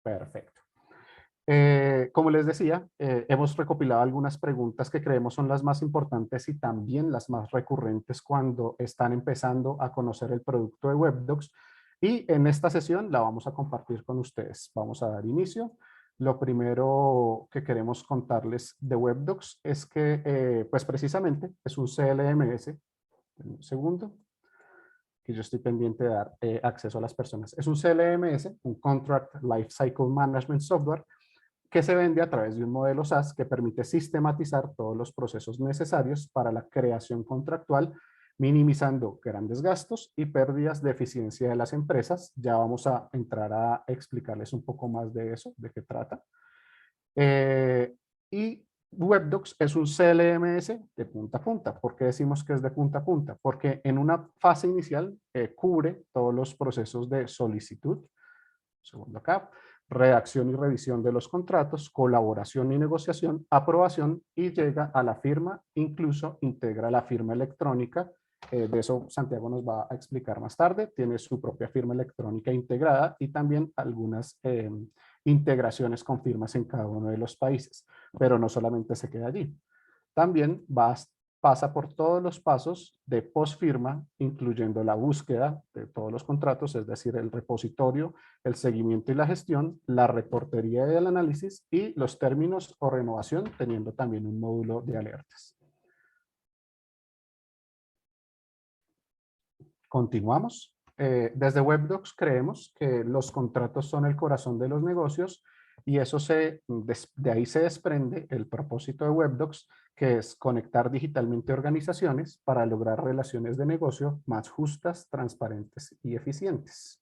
Perfecto. Como les decía, hemos recopilado algunas preguntas que creemos son las más importantes y también las más recurrentes cuando están empezando a conocer el producto de Webdocs, y en esta sesión la vamos a compartir con ustedes. Vamos a dar inicio. Lo primero que queremos contarles de Webdocs es que, pues precisamente, es un CLMS. Un segundo, que yo estoy pendiente de dar acceso a las personas. Es un CLMS, un Contract Lifecycle Management Software, que se vende a través de un modelo SaaS que permite sistematizar todos los procesos necesarios para la creación contractual, minimizando grandes gastos y pérdidas de eficiencia de las empresas. Ya vamos a entrar a explicarles un poco más de eso, de qué trata. Y Webdocs es un CLMS de punta a punta. ¿Por qué decimos que es de punta a punta? Porque en una fase inicial cubre todos los procesos de solicitud, segundo acá, redacción y revisión de los contratos, colaboración y negociación, aprobación, y llega a la firma, incluso integra la firma electrónica. De eso Santiago nos va a explicar más tarde. Tiene su propia firma electrónica integrada y también algunas integraciones con firmas en cada uno de los países, pero no solamente se queda allí. También pasa por todos los pasos de postfirma, incluyendo la búsqueda de todos los contratos, es decir, el repositorio, el seguimiento y la gestión, la reportería y el análisis, y los términos o renovación, teniendo también un módulo de alertas. Continuamos. Desde Webdocs creemos que los contratos son el corazón de los negocios, y eso de ahí se desprende el propósito de Webdocs, que es conectar digitalmente organizaciones para lograr relaciones de negocio más justas, transparentes y eficientes.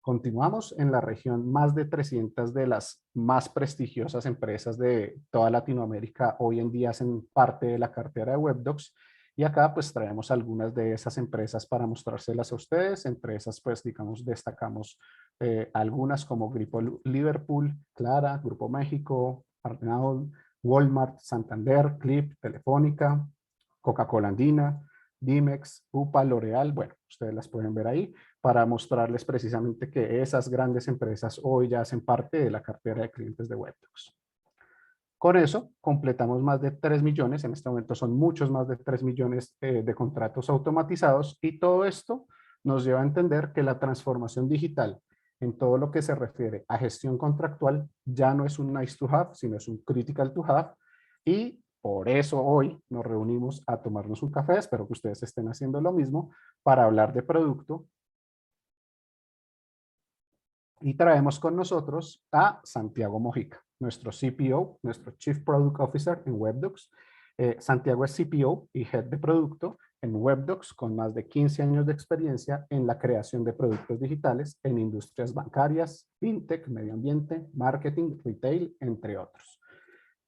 Continuamos. En la región, más de 300 de las más prestigiosas empresas de toda Latinoamérica hoy en día hacen parte de la cartera de Webdocs, y acá pues traemos algunas de esas empresas para mostrárselas a ustedes. Entre esas pues digamos destacamos algunas como Grupo Liverpool, Clara, Grupo México, Arnaud, Walmart, Santander, Clip, Telefónica, Coca-Cola Andina, Dimex, UPA, L'Oreal. Bueno, ustedes las pueden ver ahí para mostrarles precisamente que esas grandes empresas hoy ya hacen parte de la cartera de clientes de Webdocs. Con eso completamos más de 3 millones, en este momento son muchos más de 3 millones de contratos automatizados, y todo esto nos lleva a entender que la transformación digital en todo lo que se refiere a gestión contractual ya no es un nice to have, sino es un critical to have, y por eso hoy nos reunimos a tomarnos un café. Espero que ustedes estén haciendo lo mismo para hablar de producto. Y traemos con nosotros a Santiago Mojica, nuestro CPO, nuestro Chief Product Officer en Webdocs. Santiago es CPO y Head de Producto en Webdocs, con más de 15 años de experiencia en la creación de productos digitales en industrias bancarias, fintech, medio ambiente, marketing, retail, entre otros.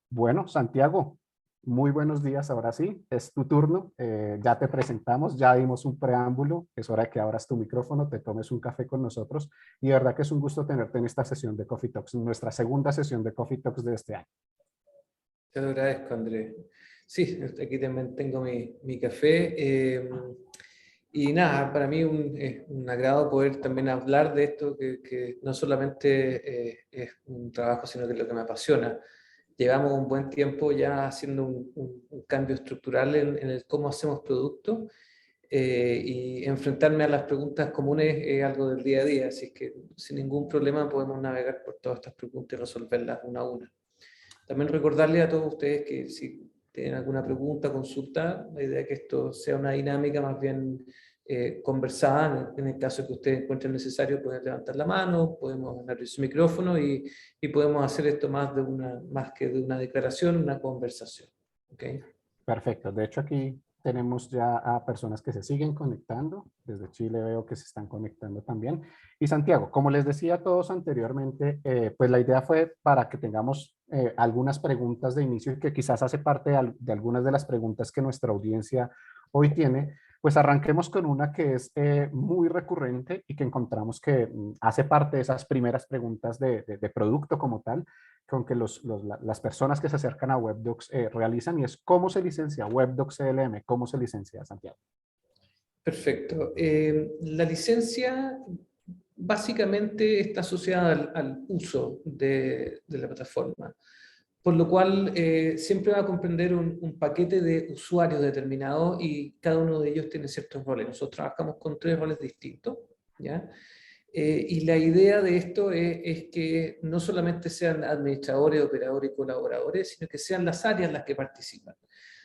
Bueno, Santiago, muy buenos días. Ahora sí, es tu turno. Ya te presentamos, ya dimos un preámbulo. Es hora de que abras tu micrófono, te tomes un café con nosotros. Y de verdad que es un gusto tenerte en esta sesión de Coffee Talks, nuestra segunda sesión de Coffee Talks de este año. Te lo agradezco, Andrés. Sí, aquí también tengo mi café. Y nada, para mí es un agrado poder también hablar de esto, que no solamente es un trabajo, sino que es lo que me apasiona. Llevamos un buen tiempo ya haciendo un cambio estructural en el cómo hacemos productos, y enfrentarme a las preguntas comunes es algo del día a día, así que sin ningún problema podemos navegar por todas estas preguntas y resolverlas una a una. También recordarle a todos ustedes que si tienen alguna pregunta, consulta, la idea es que esto sea una dinámica más bien conversada. En el caso que ustedes encuentren necesario, pueden levantar la mano, podemos abrir su micrófono y podemos hacer esto más que de una declaración, una conversación. ¿Okay? Perfecto. De hecho, aquí Tenemos ya a personas que se siguen conectando. Desde Chile veo que se están conectando también. Y Santiago, como les decía a todos anteriormente, pues la idea fue para que tengamos algunas preguntas de inicio y que quizás hace parte de algunas de las preguntas que nuestra audiencia hoy tiene. Pues arranquemos con una que es muy recurrente y que encontramos que hace parte de esas primeras preguntas de producto como tal, con que las personas que se acercan a WebDocs realizan, y es ¿cómo se licencia WebDocs CLM? ¿Cómo se licencia, Santiago? Perfecto. La licencia básicamente está asociada al uso de la plataforma, por lo cual siempre va a comprender un paquete de usuarios determinado y cada uno de ellos tiene ciertos roles. Nosotros trabajamos con 3 roles distintos, ¿ya? Y la idea de esto es que no solamente sean administradores, operadores y colaboradores, sino que sean las áreas las que participan.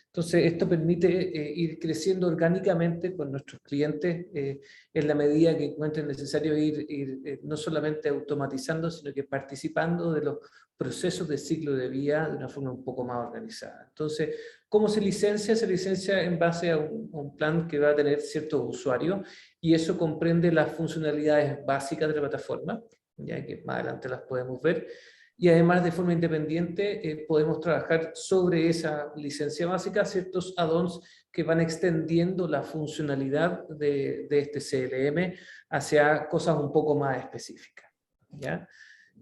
Entonces, esto permite ir creciendo orgánicamente con nuestros clientes en la medida que encuentren necesario ir no solamente automatizando, sino que participando de los procesos de ciclo de vida de una forma un poco más organizada. Entonces, ¿cómo se licencia? Se licencia en base a un plan que va a tener ciertos usuarios y eso comprende las funcionalidades básicas de la plataforma, ya que más adelante las podemos ver, y además de forma independiente podemos trabajar sobre esa licencia básica ciertos add-ons que van extendiendo la funcionalidad de este CLM hacia cosas un poco más específicas, ¿ya?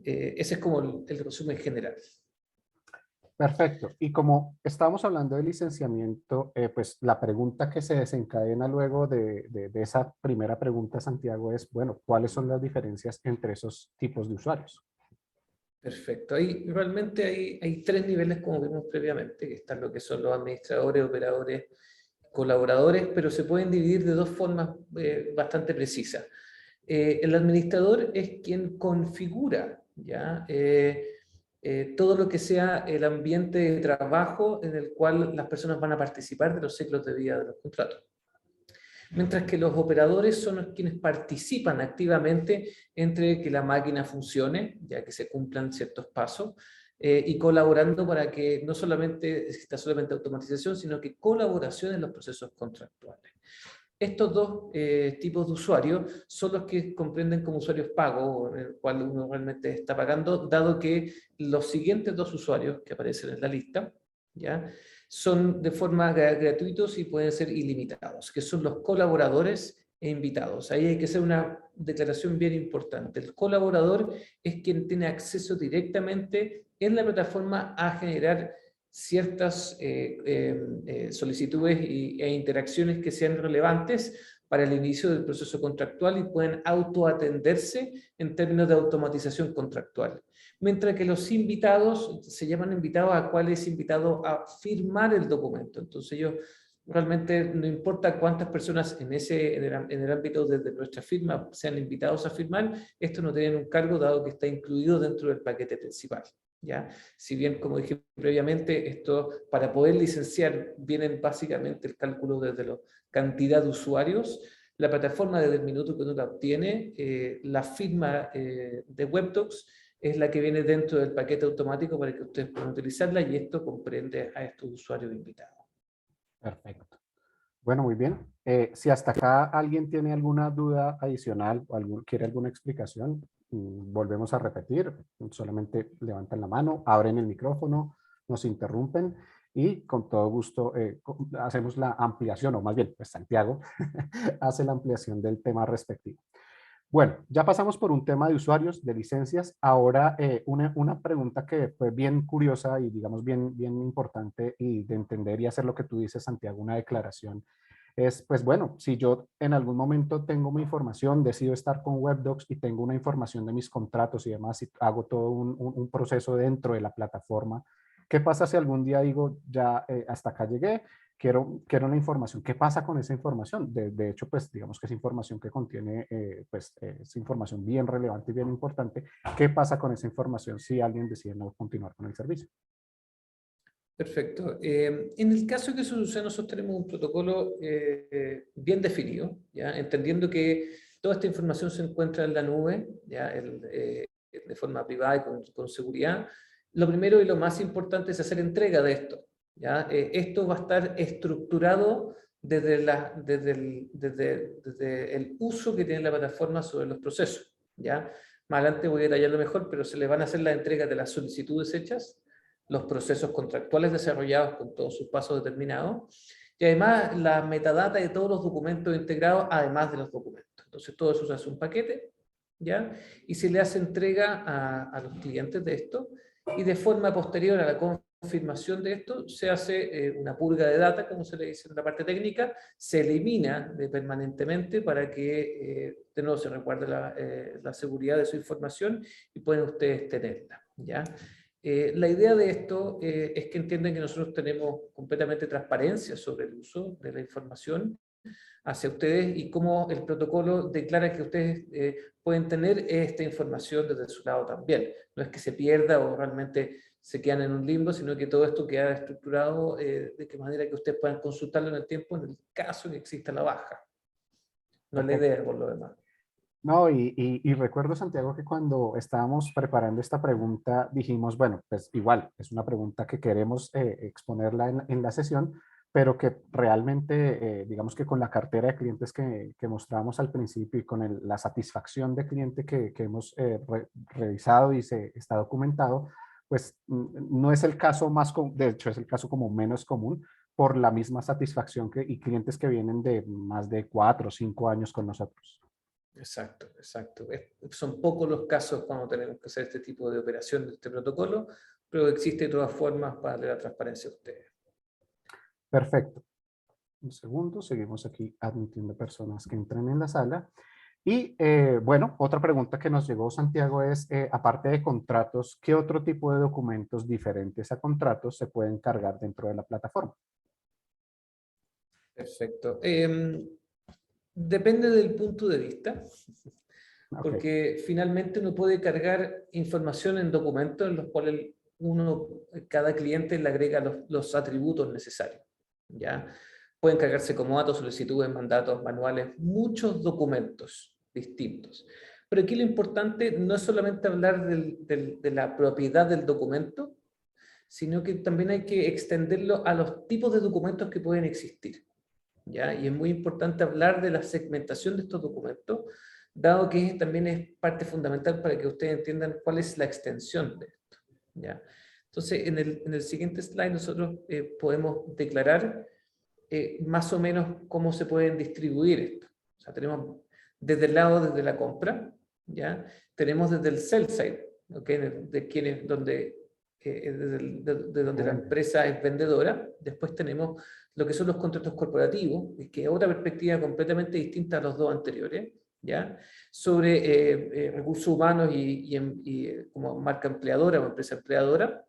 Ese es como el resumen general. Perfecto. Y como estamos hablando de licenciamiento, pues la pregunta que se desencadena luego de esa primera pregunta, Santiago, es, bueno, ¿cuáles son las diferencias entre esos tipos de usuarios? Perfecto. Ahí realmente hay 3 niveles, como vimos previamente, que están lo que son los administradores, operadores, colaboradores, pero se pueden dividir de 2 formas bastante precisas. El administrador es quien configura, ¿ya? Todo lo que sea el ambiente de trabajo en el cual las personas van a participar de los ciclos de vida de los contratos. Mientras que los operadores son quienes participan activamente entre que la máquina funcione, ya que se cumplan ciertos pasos, y colaborando para que no solamente exista solamente automatización, sino que colaboración en los procesos contractuales. Estos 2 tipos de usuarios son los que comprenden como usuarios pagos, en el cual uno realmente está pagando, dado que los siguientes 2 usuarios que aparecen en la lista, ¿ya? Son de forma gratuitos y pueden ser ilimitados, que son los colaboradores e invitados. Ahí hay que hacer una declaración bien importante. El colaborador es quien tiene acceso directamente en la plataforma a generar ciertas solicitudes e interacciones que sean relevantes para el inicio del proceso contractual y pueden autoatenderse en términos de automatización contractual. Mientras que los invitados se llaman invitados a cuál es invitado a firmar el documento. Entonces ellos realmente no importa cuántas personas en el ámbito de nuestra firma sean invitados a firmar, esto no tienen un cargo dado que está incluido dentro del paquete principal. ¿Ya? Si bien, como dije previamente, esto para poder licenciar vienen básicamente el cálculo desde la cantidad de usuarios, la plataforma desde el minuto que uno la obtiene, la firma de WebDocs es la que viene dentro del paquete automático para que ustedes puedan utilizarla y esto comprende a estos usuarios invitados. Perfecto. Bueno, muy bien. Si hasta acá alguien tiene alguna duda adicional o quiere alguna explicación, volvemos a repetir. Solamente levantan la mano, abren el micrófono, nos interrumpen y con todo gusto hacemos la ampliación, o más bien, pues Santiago hace la ampliación del tema respectivo. Bueno, ya pasamos por un tema de usuarios, de licencias. Ahora, una pregunta que fue bien curiosa y digamos bien importante y de entender y hacer lo que tú dices, Santiago, una declaración, es pues bueno, si yo en algún momento tengo mi información, decido estar con WebDocs y tengo una información de mis contratos y demás y hago todo un proceso dentro de la plataforma, ¿qué pasa si algún día digo, ya hasta acá llegué? Quiero una información. ¿Qué pasa con esa información? De hecho, pues digamos que es información que contiene, es información bien relevante y bien importante. ¿Qué pasa con esa información si alguien decide no continuar con el servicio? Perfecto. En el caso que eso suceda, nosotros tenemos un protocolo bien definido, ¿ya? Entendiendo que toda esta información se encuentra en la nube, ¿ya? De forma privada y con seguridad. Lo primero y lo más importante es hacer entrega de esto, ¿ya? Esto va a estar estructurado desde el uso que tiene la plataforma sobre los procesos, ¿ya? Más adelante voy a detallarlo mejor, pero se le van a hacer las entregas de las solicitudes hechas, los procesos contractuales desarrollados con todos sus pasos determinados, y además la metadata de todos los documentos integrados, además de los documentos. Entonces todo eso se hace un paquete, ¿ya? Y se le hace entrega a los clientes de esto, y de forma posterior a la confirmación de esto, se hace una purga de data, como se le dice en la parte técnica, se elimina permanentemente para que de nuevo se recuerde la seguridad de su información y pueden ustedes tenerla, ¿ya? La idea de esto es que entiendan que nosotros tenemos completamente transparencia sobre el uso de la información hacia ustedes y cómo el protocolo declara que ustedes pueden tener esta información desde su lado también. No es que se pierda o realmente se quedan en un limbo, sino que todo esto queda estructurado de qué manera que ustedes puedan consultarlo en el tiempo en el caso que exista la baja. No es la Perfecto. idea por lo demás. No, y recuerdo, Santiago, que cuando estábamos preparando esta pregunta dijimos, bueno, pues igual, es una pregunta que queremos exponerla en la sesión, pero que realmente, digamos que con la cartera de clientes que mostramos al principio y con la satisfacción de cliente que hemos revisado y se está documentado, pues no es el caso más, de hecho es el caso como menos común por la misma satisfacción y clientes que vienen de más de 4 o 5 años con nosotros. Exacto, exacto. Son pocos los casos cuando tenemos que hacer este tipo de operación de este protocolo, pero existe de todas formas para darle la transparencia a ustedes. Perfecto. Un segundo, seguimos aquí admitiendo personas que entran en la sala. Y bueno, otra pregunta que nos llegó, Santiago, es, aparte de contratos, ¿qué otro tipo de documentos diferentes a contratos se pueden cargar dentro de la plataforma? Perfecto. Depende del punto de vista, Ok, porque finalmente uno puede cargar información en documentos en los cuales cada cliente le agrega los atributos necesarios, ¿ya? Pueden cargarse como datos, solicitudes, mandatos, manuales, muchos documentos distintos. Pero aquí lo importante no es solamente hablar de la propiedad del documento, sino que también hay que extenderlo a los tipos de documentos que pueden existir, ¿ya? Y es muy importante hablar de la segmentación de estos documentos, dado que también es parte fundamental para que ustedes entiendan cuál es la extensión de esto, ¿ya? Entonces, en el siguiente slide nosotros podemos declarar más o menos cómo se pueden distribuir esto. O sea, tenemos desde el lado, desde la compra, ¿ya? Tenemos desde el sell side, ¿okay? De quienes, de donde la empresa es vendedora. Después tenemos lo que son los contratos corporativos, que es otra perspectiva completamente distinta a los dos anteriores, ¿ya? Sobre recursos humanos y como marca empleadora o empresa empleadora.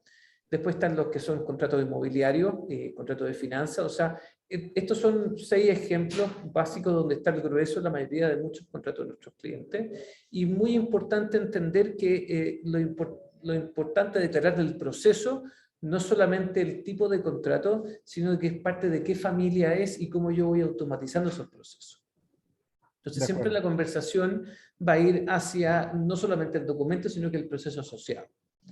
Después están los que son contratos inmobiliarios, contratos de finanzas, o sea, estos son 6 ejemplos básicos donde está el grueso, la mayoría de muchos contratos de nuestros clientes. Y muy importante entender que lo importante de declarar del proceso no solamente el tipo de contrato, sino que es parte de qué familia es y cómo yo voy automatizando esos procesos. Entonces, de siempre acuerdo. la conversación va a ir hacia no solamente el documento, sino que el proceso asociado.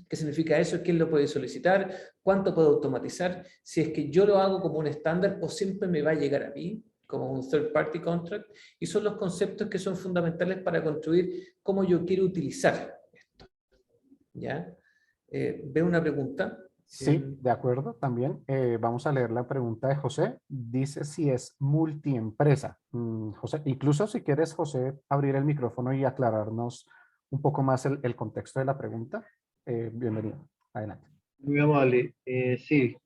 ¿Qué significa eso? ¿Quién lo puede solicitar? ¿Cuánto puedo automatizar? Si es que yo lo hago como un estándar o siempre me va a llegar a mí como un third party contract. Y son los conceptos que son fundamentales para construir cómo yo quiero utilizar esto. ¿Ya? ¿Veo una pregunta? Sí, de acuerdo, también. Vamos a leer la pregunta de José. Dice si es multiempresa. José, incluso si quieres, José, abrir el micrófono y aclararnos un poco más el contexto de la pregunta. Bienvenido. Adelante. Muy amable. Sí,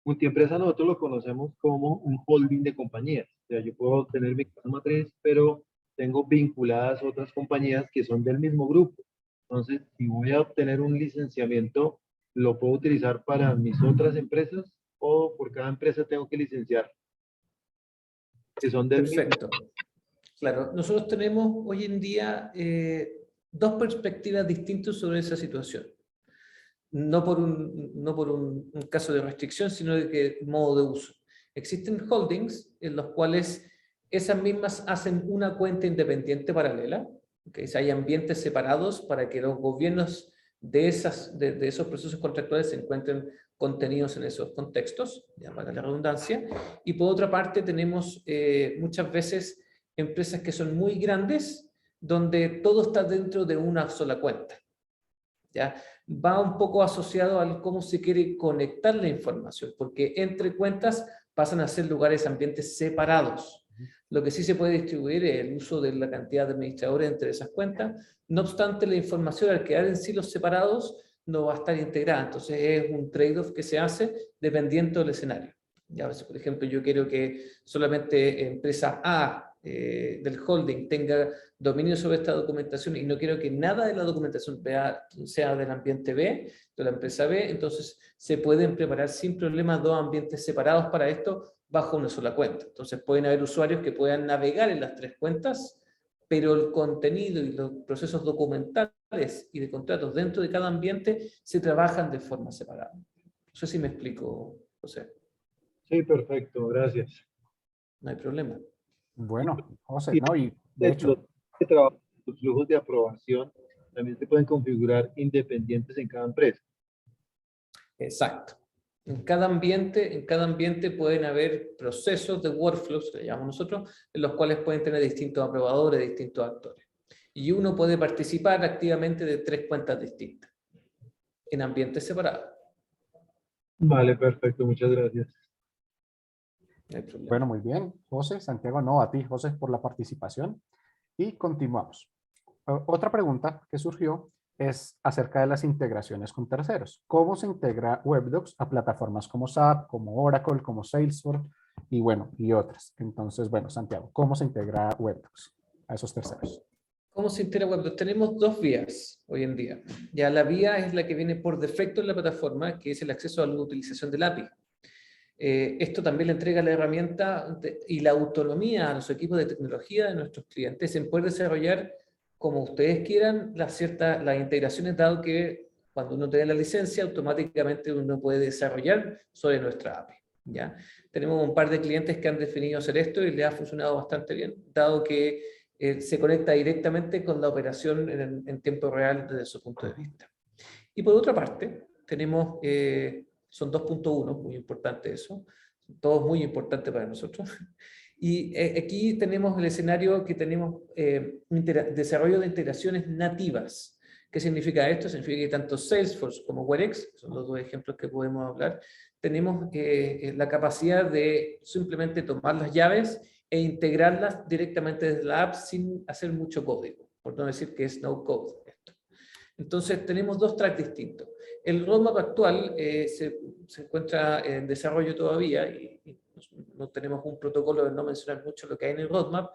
multiempresa nosotros lo conocemos como un holding de compañías. O sea, yo puedo tener mi casa matriz, pero tengo vinculadas otras compañías que son del mismo grupo. Entonces, si voy a obtener un licenciamiento, lo puedo utilizar para mis otras empresas o por cada empresa tengo que licenciar, que son del mismo. Perfecto. Claro, nosotros tenemos hoy en día dos perspectivas distintas sobre esa situación. No por un caso de restricción, sino de que modo de uso. Existen holdings en los cuales esas mismas hacen una cuenta independiente paralela, que hay ambientes separados para que los gobiernos de esos procesos contractuales se encuentren contenidos en esos contextos, ya para la redundancia. Y por otra parte tenemos muchas veces empresas que son muy grandes, donde todo está dentro de una sola cuenta. ¿Ya? Va un poco asociado al cómo se quiere conectar la información, porque entre cuentas pasan a ser lugares, ambientes separados. Lo que sí se puede distribuir es el uso de la cantidad de administradores entre esas cuentas. No obstante, la información al quedar en silos separados no va a estar integrada. Entonces es un trade-off que se hace dependiendo del escenario. Ya, por ejemplo, yo quiero que solamente empresa A del holding tenga dominio sobre esta documentación y no quiero que nada de la documentación sea del ambiente B, de la empresa B, entonces se pueden preparar sin problemas dos ambientes separados para esto bajo una sola cuenta. Entonces pueden haber usuarios que puedan navegar en las tres cuentas, pero el contenido y los procesos documentales y de contratos dentro de cada ambiente se trabajan de forma separada. No sé si me explico, José. Sí, perfecto, gracias. No hay problema. Bueno, José, Y no, y de hecho, los flujos de aprobación también se pueden configurar independientes en cada empresa. Exacto. En cada ambiente pueden haber procesos de workflows, que le llamamos nosotros, en los cuales pueden tener distintos aprobadores, distintos actores. Y uno puede participar activamente de tres cuentas distintas, en ambientes separados. Vale, perfecto, muchas gracias. No hay problema. bueno, muy bien, José, Santiago, no, a ti, José, por la participación. Y continuamos. Otra pregunta que surgió es acerca de las integraciones con terceros. ¿Cómo se integra Webdocs a plataformas como SAP, como Oracle, como Salesforce y bueno, y otras? Entonces, bueno, Santiago, ¿cómo se integra Webdocs a esos terceros? ¿Cómo se integra Webdocs? Tenemos dos vías hoy en día. Ya la vía es la que viene por defecto en la plataforma, que es el acceso a la utilización del API. Esto también le entrega la herramienta y la autonomía a los equipos de tecnología de nuestros clientes en poder desarrollar como ustedes quieran las integraciones, dado que cuando uno tiene la licencia, automáticamente uno puede desarrollar sobre nuestra API. ¿Ya? Tenemos un par de clientes que han definido hacer esto y les ha funcionado bastante bien, dado que se conecta directamente con la operación en tiempo real desde su punto de vista. Y por otra parte, tenemos, son 2.1, muy importante eso, todos muy importante para nosotros. Y aquí tenemos el escenario que tenemos desarrollo de integraciones nativas. ¿Qué significa esto? Significa que tanto Salesforce como Werex, son los dos ejemplos que podemos hablar, tenemos la capacidad de simplemente tomar las llaves e integrarlas directamente desde la app sin hacer mucho código, por no decir que es no code esto. Entonces tenemos dos tracks distintos. El roadmap actual se encuentra en desarrollo todavía y no tenemos un protocolo de no mencionar mucho lo que hay en el roadmap.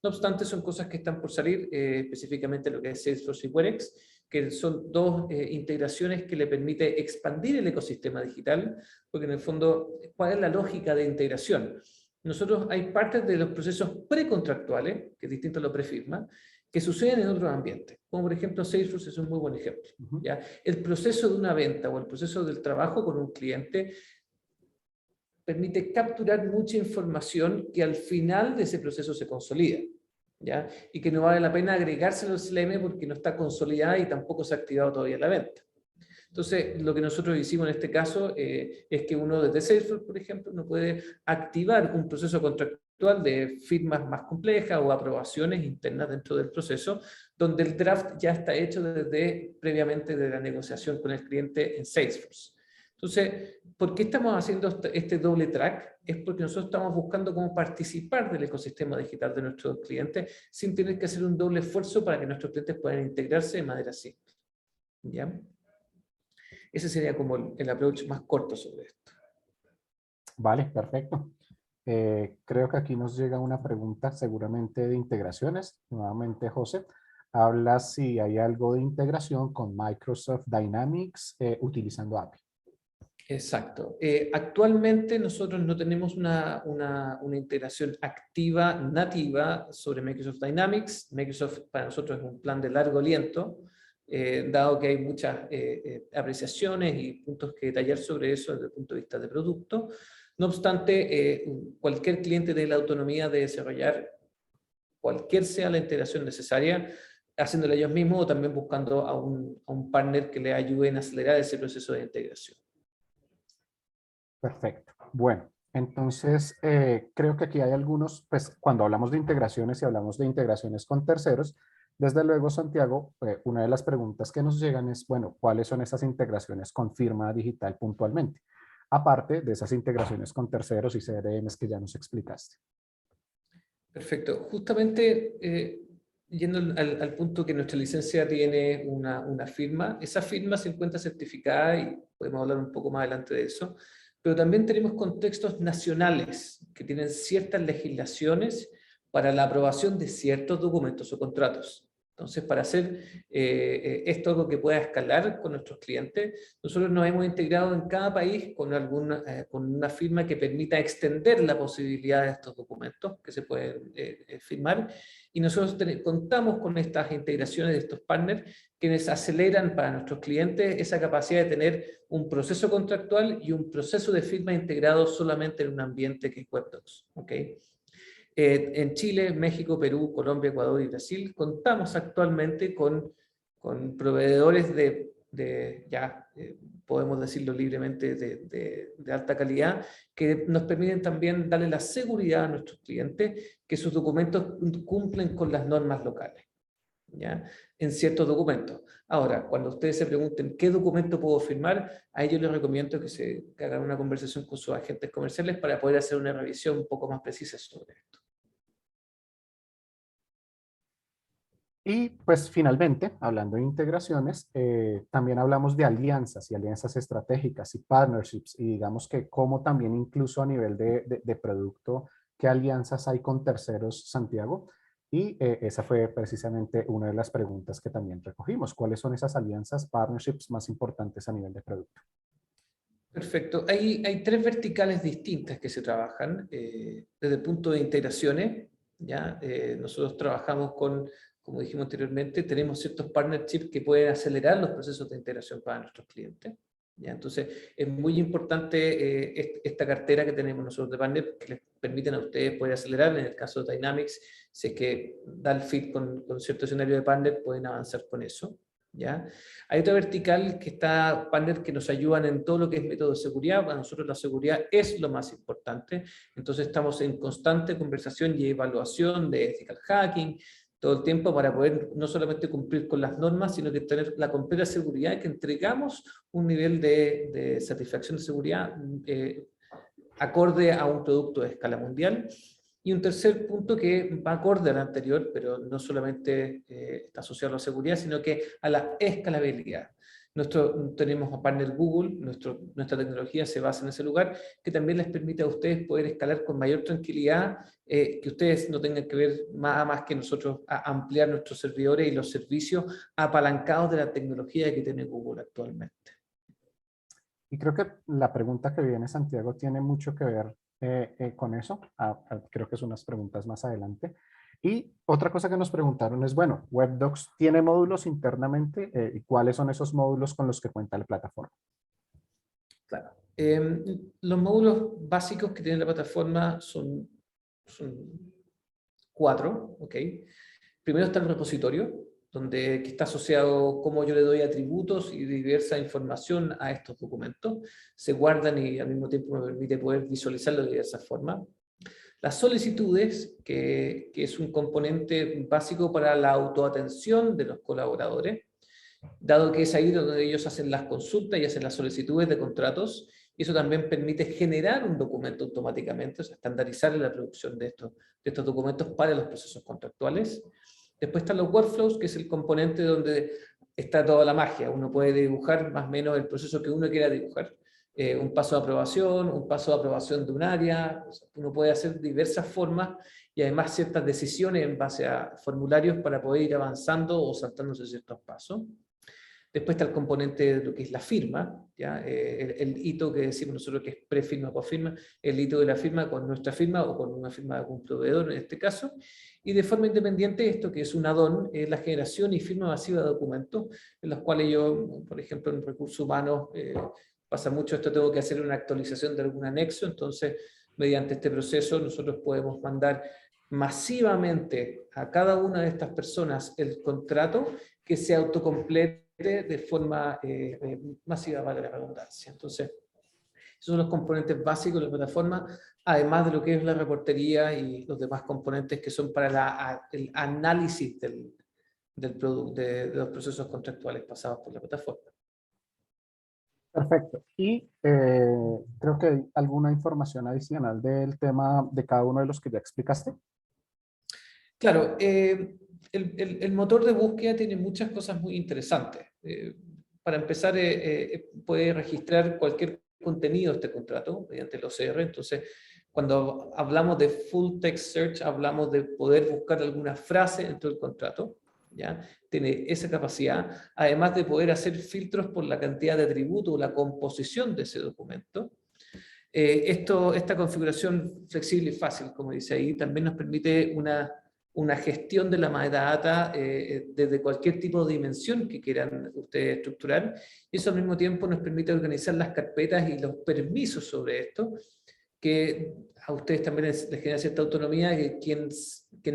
No obstante, son cosas que están por salir, específicamente lo que es Salesforce y Werex, que son dos integraciones que le permite expandir el ecosistema digital, porque en el fondo, ¿cuál es la lógica de integración? Nosotros hay partes de los procesos precontractuales, que es distinto a lo prefirma, que suceden en otros ambientes, como por ejemplo Salesforce es un muy buen ejemplo. ¿Ya? El proceso de una venta o el proceso del trabajo con un cliente permite capturar mucha información que al final de ese proceso se consolida, ¿ya? Y que no vale la pena agregárselo al CLM porque no está consolidada y tampoco se ha activado todavía la venta. Entonces, lo que nosotros hicimos en este caso es que uno desde Salesforce, por ejemplo, no puede activar un proceso contractual de firmas más complejas o aprobaciones internas dentro del proceso, donde el draft ya está hecho previamente de la negociación con el cliente en Salesforce. Entonces, ¿por qué estamos haciendo este doble track? Es porque nosotros estamos buscando cómo participar del ecosistema digital de nuestros clientes sin tener que hacer un doble esfuerzo para que nuestros clientes puedan integrarse de manera simple. ¿Ya? Ese sería como el approach más corto sobre esto. Vale, perfecto. Creo que aquí nos llega una pregunta seguramente de integraciones. Nuevamente, José, habla si hay algo de integración con Microsoft Dynamics utilizando API. Exacto. Actualmente nosotros no tenemos una integración activa, nativa sobre Microsoft Dynamics. Microsoft para nosotros es un plan de largo aliento, dado que hay muchas apreciaciones y puntos que detallar sobre eso desde el punto de vista de producto. No obstante, cualquier cliente tiene la autonomía de desarrollar cualquier sea la integración necesaria haciéndolo ellos mismos o también buscando a un partner que les ayude a acelerar ese proceso de integración. Perfecto. Bueno, entonces creo que aquí hay algunos, pues cuando hablamos de integraciones y hablamos de integraciones con terceros, desde luego, Santiago, una de las preguntas que nos llegan es, bueno, ¿cuáles son esas integraciones con firma digital puntualmente? Aparte de esas integraciones con terceros y CRMs que ya nos explicaste. Perfecto. Justamente yendo al punto que nuestra licencia tiene una firma, esa firma se encuentra certificada y podemos hablar un poco más adelante de eso, pero también tenemos contextos nacionales que tienen ciertas legislaciones para la aprobación de ciertos documentos o contratos. Entonces, para hacer esto algo que pueda escalar con nuestros clientes, nosotros nos hemos integrado en cada país con una firma que permita extender la posibilidad de estos documentos que se pueden firmar. Y nosotros contamos con estas integraciones de estos partners quienes aceleran para nuestros clientes esa capacidad de tener un proceso contractual y un proceso de firma integrado solamente en un ambiente que es WebDocs. ¿Okay? En Chile, México, Perú, Colombia, Ecuador y Brasil contamos actualmente con proveedores podemos decirlo libremente, de alta calidad, que nos permiten también darle la seguridad a nuestros clientes que sus documentos cumplen con las normas locales, ¿ya? En ciertos documentos. Ahora, cuando ustedes se pregunten qué documento puedo firmar, a ellos les recomiendo que hagan una conversación con sus agentes comerciales para poder hacer una revisión un poco más precisa sobre esto. Y pues finalmente, hablando de integraciones, también hablamos de alianzas y alianzas estratégicas y partnerships y digamos que cómo también incluso a nivel de producto, qué alianzas hay con terceros, Santiago. Y esa fue precisamente una de las preguntas que también recogimos. ¿Cuáles son esas alianzas, partnerships más importantes a nivel de producto? Perfecto. Hay tres verticales distintas que se trabajan desde el punto de integraciones. ¿Ya? Nosotros trabajamos como dijimos anteriormente, tenemos ciertos partnerships que pueden acelerar los procesos de integración para nuestros clientes. ¿Ya? Entonces, es muy importante esta cartera que tenemos nosotros de partners que les permiten a ustedes poder acelerar. En el caso de Dynamics, si es que da el fit con cierto escenario de partner, pueden avanzar con eso. ¿Ya? Hay otra vertical que está partners que nos ayudan en todo lo que es método de seguridad. Para nosotros la seguridad es lo más importante. Entonces estamos en constante conversación y evaluación de ethical hacking todo el tiempo para poder no solamente cumplir con las normas, sino que tener la completa seguridad que entregamos un nivel de satisfacción de seguridad acorde a un producto de escala mundial. Y un tercer punto que va acorde al anterior, pero no solamente está asociado a la seguridad, sino que a la escalabilidad. Tenemos a partner Google, nuestra tecnología se basa en ese lugar, que también les permite a ustedes poder escalar con mayor tranquilidad, que ustedes no tengan que ver más que nosotros a ampliar nuestros servidores y los servicios apalancados de la tecnología que tiene Google actualmente. Y creo que la pregunta que viene, Santiago, tiene mucho que ver con eso. Creo que son unas preguntas más adelante. Y otra cosa que nos preguntaron es, bueno, WebDocs tiene módulos internamente y cuáles son esos módulos con los que cuenta la plataforma. Claro. Los módulos básicos que tiene la plataforma son 4, ¿ok? Primero está el repositorio, que está asociado cómo yo le doy atributos y diversa información a estos documentos. Se guardan y al mismo tiempo me permite poder visualizarlo de diversas formas. Las solicitudes, que es un componente básico para la autoatención de los colaboradores, dado que es ahí donde ellos hacen las consultas y hacen las solicitudes de contratos, y eso también permite generar un documento automáticamente, o sea, estandarizar la producción de estos documentos para los procesos contractuales. Después están los workflows, que es el componente donde está toda la magia. Uno puede dibujar más o menos el proceso que uno quiera dibujar. Un paso de aprobación, un paso de aprobación de un área. O sea, uno puede hacer diversas formas y además ciertas decisiones en base a formularios para poder ir avanzando o saltándose ciertos pasos. Después está el componente de lo que es la firma, ¿ya? El hito que decimos nosotros que es prefirma, posfirma, el hito de la firma con nuestra firma o con una firma de algún proveedor en este caso. Y de forma independiente, esto que es un add-on, es la generación y firma masiva de documentos, en los cuales yo, por ejemplo, en recursos humanos, pasa mucho esto, tengo que hacer una actualización de algún anexo, entonces mediante este proceso nosotros podemos mandar masivamente a cada una de estas personas el contrato, que se autocomplete de forma masiva, para la redundancia. Entonces, esos son los componentes básicos de la plataforma, además de lo que es la reportería y los demás componentes que son para el análisis del producto, de los procesos contractuales pasados por la plataforma. Perfecto. Y creo que hay alguna información adicional del tema de cada uno de los que ya explicaste. Claro, el motor de búsqueda tiene muchas cosas muy interesantes. Para empezar, puede registrar cualquier contenido de este contrato mediante el OCR. Entonces, cuando hablamos de full text search, hablamos de poder buscar alguna frase dentro del contrato. ¿Ya? Tiene esa capacidad, además de poder hacer filtros por la cantidad de atributos o la composición de ese documento. Esta configuración flexible y fácil, como dice ahí, también nos permite una gestión de la metadata desde cualquier tipo de dimensión que quieran ustedes estructurar. Y eso al mismo tiempo nos permite organizar las carpetas y los permisos sobre esto, que a ustedes también les genera cierta autonomía, que quien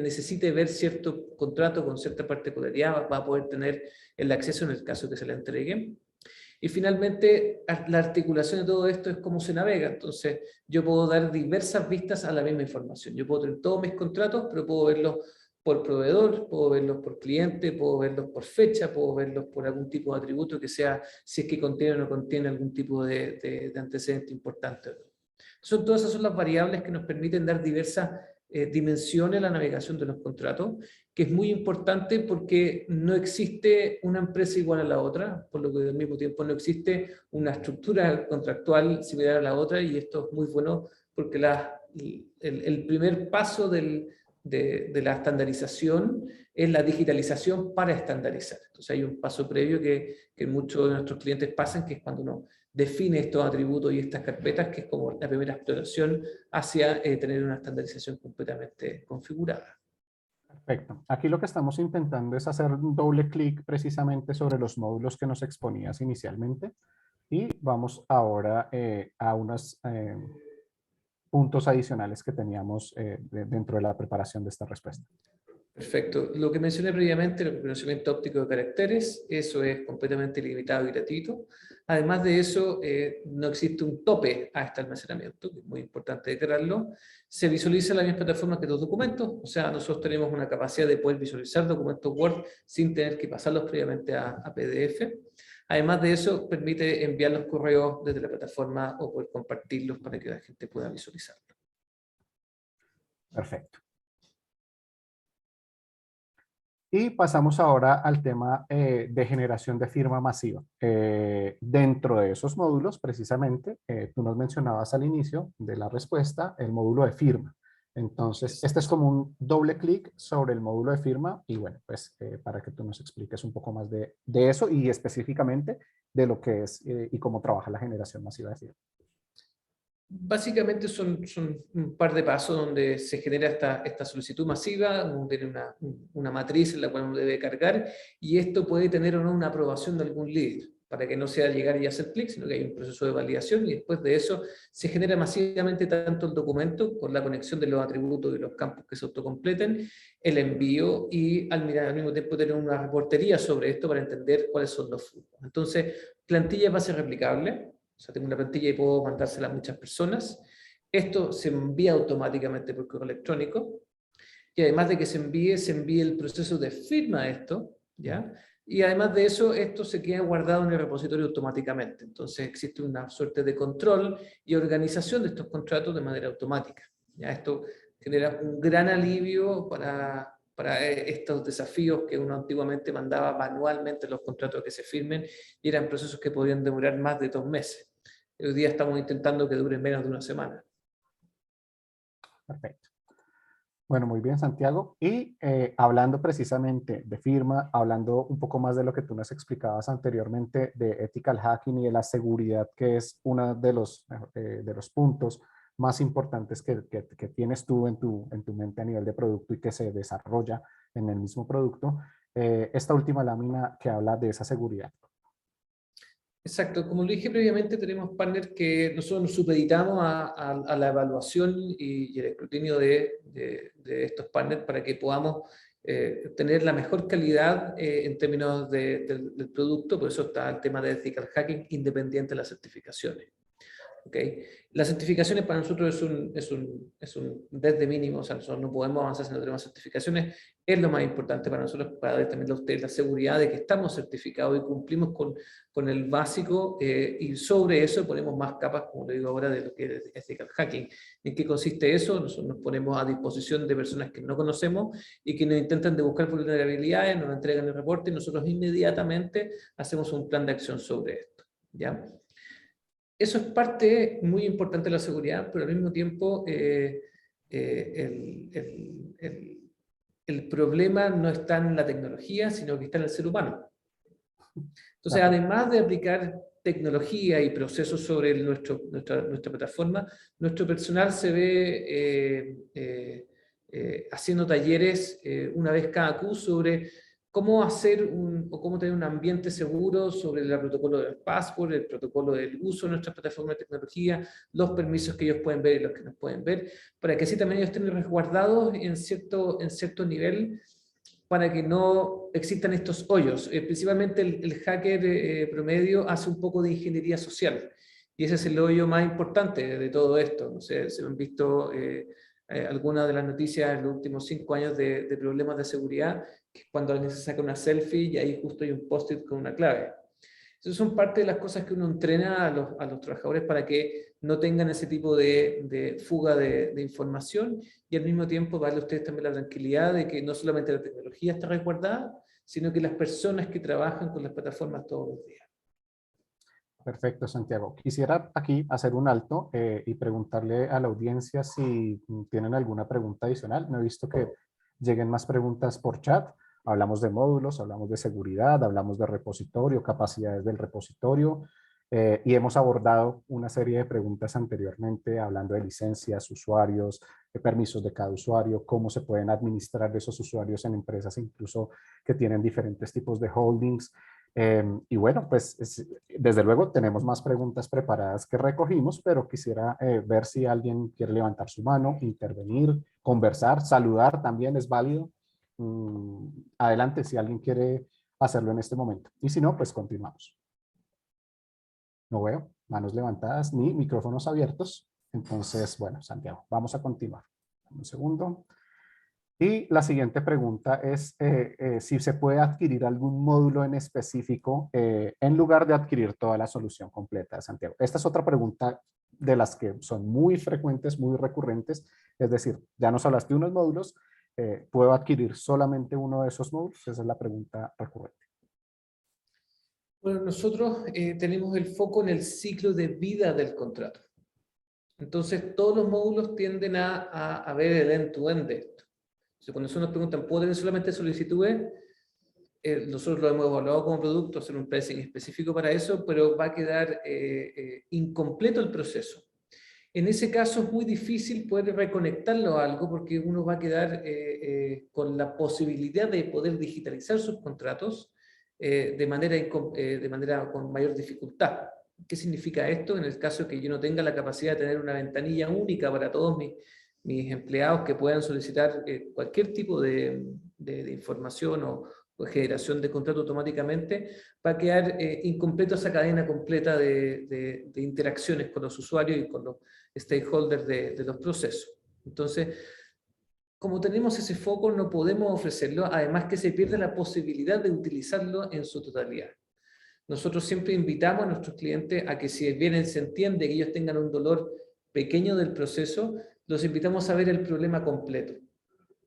necesite ver cierto contrato con cierta particularidad va a poder tener el acceso en el caso que se le entregue. Y finalmente, la articulación de todo esto es cómo se navega. Entonces, yo puedo dar diversas vistas a la misma información. Yo puedo tener todos mis contratos, pero puedo verlos por proveedor, puedo verlos por cliente, puedo verlos por fecha, puedo verlos por algún tipo de atributo que sea, si es que contiene o no contiene algún tipo de antecedente importante. Todas esas son las variables que nos permiten dar diversas dimensiones a la navegación de los contratos, que es muy importante porque no existe una empresa igual a la otra, por lo que al mismo tiempo no existe una estructura contractual similar a la otra, y esto es muy bueno porque el primer paso de la estandarización es la digitalización para estandarizar. Entonces hay un paso previo que muchos de nuestros clientes pasan, que es cuando uno define estos atributos y estas carpetas, que es como la primera exploración hacia tener una estandarización completamente configurada. Perfecto. Aquí lo que estamos intentando es hacer un doble clic precisamente sobre los módulos que nos exponías inicialmente y vamos ahora a unos puntos adicionales que teníamos dentro de la preparación de esta respuesta. Perfecto. Lo que mencioné previamente, el reconocimiento óptico de caracteres, eso es completamente ilimitado y gratuito. Además de eso, no existe un tope a este almacenamiento, que es muy importante declararlo. Se visualiza en la misma plataforma que los documentos, o sea, nosotros tenemos una capacidad de poder visualizar documentos Word sin tener que pasarlos previamente a PDF. Además de eso, permite enviar los correos desde la plataforma o poder compartirlos para que la gente pueda visualizarlos. Perfecto. Y pasamos ahora al tema de generación de firma masiva. Dentro de esos módulos, precisamente, tú nos mencionabas al inicio de la respuesta el módulo de firma. Entonces, este es como un doble clic sobre el módulo de firma y bueno, pues para que tú nos expliques un poco más de eso y específicamente de lo que es y cómo trabaja la generación masiva de firma. Básicamente son un par de pasos donde se genera esta solicitud masiva, uno tiene una matriz en la cual uno debe cargar, y esto puede tener o no una aprobación de algún líder, para que no sea llegar y hacer clic, sino que hay un proceso de validación, y después de eso se genera masivamente tanto el documento, con la conexión de los atributos y los campos que se autocompleten, el envío, y al mismo tiempo tener una reportería sobre esto para entender cuáles son los flujos. Entonces, plantilla base replicable. O sea, tengo una plantilla y puedo mandársela a muchas personas. Esto se envía automáticamente por correo electrónico. Y además de que se envíe el proceso de firma de esto, ¿ya? Y además de eso, esto se queda guardado en el repositorio automáticamente. Entonces existe una suerte de control y organización de estos contratos de manera automática. ¿Ya? Esto genera un gran alivio para estos desafíos que uno antiguamente mandaba manualmente los contratos que se firmen, y eran procesos que podían demorar más de 2 meses. Hoy día estamos intentando que duren menos de 1 semana. Perfecto. Bueno, muy bien, Santiago. Y hablando precisamente de firma, hablando un poco más de lo que tú nos explicabas anteriormente de ethical hacking y de la seguridad, que es uno de los puntos más importantes que tienes tú en tu mente a nivel de producto y que se desarrolla en el mismo producto, esta última lámina que habla de esa seguridad. Exacto, como lo dije previamente, tenemos partners que nosotros nos supeditamos a la evaluación y el escrutinio de estos partners para que podamos tener la mejor calidad en términos del producto. Por eso está el tema de ethical hacking independiente de las certificaciones. ¿Okay? Las certificaciones para nosotros es un desde mínimo, o sea, nosotros no podemos avanzar si no tenemos certificaciones, es lo más importante para nosotros, para dar también a ustedes la seguridad de que estamos certificados y cumplimos con el básico, y sobre eso ponemos más capas, como le digo ahora, de lo que es ethical hacking. ¿En qué consiste eso? Nosotros nos ponemos a disposición de personas que no conocemos y que nos intentan de buscar vulnerabilidades, nos entregan el reporte y nosotros inmediatamente hacemos un plan de acción sobre esto, ¿ya? Eso es parte muy importante de la seguridad, pero al mismo tiempo el problema no está en la tecnología, sino que está en el ser humano. Entonces, además de aplicar tecnología y procesos sobre nuestra plataforma, nuestro personal se ve haciendo talleres una vez cada Q sobre cómo hacer o cómo tener un ambiente seguro sobre el protocolo del password, el protocolo del uso de nuestra plataforma de tecnología, los permisos que ellos pueden ver y los que no pueden ver, para que así también ellos estén resguardados en cierto nivel, para que no existan estos hoyos. Principalmente el hacker promedio hace un poco de ingeniería social, y ese es el hoyo más importante de todo esto. No sé, se han visto algunas de las noticias en los últimos 5 años de problemas de seguridad, que es cuando alguien se saca una selfie y ahí justo hay un post-it con una clave. Esas son parte de las cosas que uno entrena a los trabajadores para que no tengan ese tipo de fuga de información, y al mismo tiempo darle a ustedes también la tranquilidad de que no solamente la tecnología está resguardada, sino que las personas que trabajan con las plataformas todos los días. Perfecto, Santiago. Quisiera aquí hacer un alto y preguntarle a la audiencia si tienen alguna pregunta adicional. No he visto que lleguen más preguntas por chat. Hablamos de módulos, hablamos de seguridad, hablamos de repositorio, capacidades del repositorio, y hemos abordado una serie de preguntas anteriormente hablando de licencias, usuarios, de permisos de cada usuario, cómo se pueden administrar esos usuarios en empresas incluso que tienen diferentes tipos de holdings. Y bueno, pues desde luego tenemos más preguntas preparadas que recogimos, pero quisiera ver si alguien quiere levantar su mano, intervenir, conversar, saludar también es válido. Adelante si alguien quiere hacerlo en este momento. Y si no, pues continuamos. No veo manos levantadas ni micrófonos abiertos. Entonces, bueno, Santiago, vamos a continuar. Un segundo. Y la siguiente pregunta es si se puede adquirir algún módulo en específico en lugar de adquirir toda la solución completa de Santiago. Esta es otra pregunta de las que son muy frecuentes, muy recurrentes. Es decir, ya nos hablaste de unos módulos, ¿puedo adquirir solamente uno de esos módulos? Esa es la pregunta recurrente. Bueno, nosotros tenemos el foco en el ciclo de vida del contrato. Entonces, todos los módulos tienden a ver el end-to-end de esto. Entonces, cuando nosotros nos preguntan, ¿puedo tener solamente solicitudes? Nosotros lo hemos evaluado como producto, hacer un pricing específico para eso, pero va a quedar incompleto el proceso. En ese caso es muy difícil poder reconectarlo a algo, porque uno va a quedar con la posibilidad de poder digitalizar sus contratos de manera con mayor dificultad. ¿Qué significa esto? En el caso que yo no tenga la capacidad de tener una ventanilla única para todos mis empleados que puedan solicitar cualquier tipo de información o generación de contrato automáticamente, va a quedar incompleta esa cadena completa de interacciones con los usuarios y con los stakeholders de los procesos. Entonces, como tenemos ese foco, no podemos ofrecerlo, además que se pierde la posibilidad de utilizarlo en su totalidad. Nosotros siempre invitamos a nuestros clientes a que, si bien se entiende que ellos tengan un dolor pequeño del proceso, los invitamos a ver el problema completo,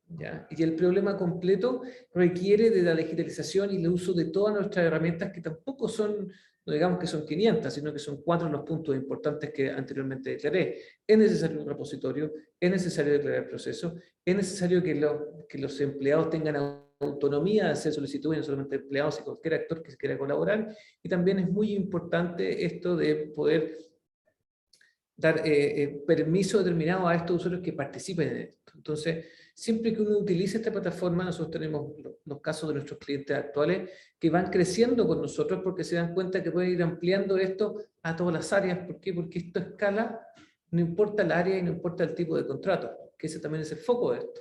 ¿ya? Y el problema completo requiere de la digitalización y el uso de todas nuestras herramientas, que tampoco son, no digamos que son 500, sino que son 4 los puntos importantes que anteriormente declaré. Es necesario un repositorio, es necesario declarar el proceso, es necesario que los empleados tengan autonomía de hacer solicitudes, no solamente empleados, sino cualquier actor que quiera colaborar, y también es muy importante esto de poder dar permiso determinado a estos usuarios que participen en esto. Entonces, siempre que uno utilice esta plataforma, nosotros tenemos los casos de nuestros clientes actuales que van creciendo con nosotros porque se dan cuenta que pueden ir ampliando esto a todas las áreas. ¿Por qué? Porque esto escala, no importa el área y no importa el tipo de contrato, que ese también es el foco de esto.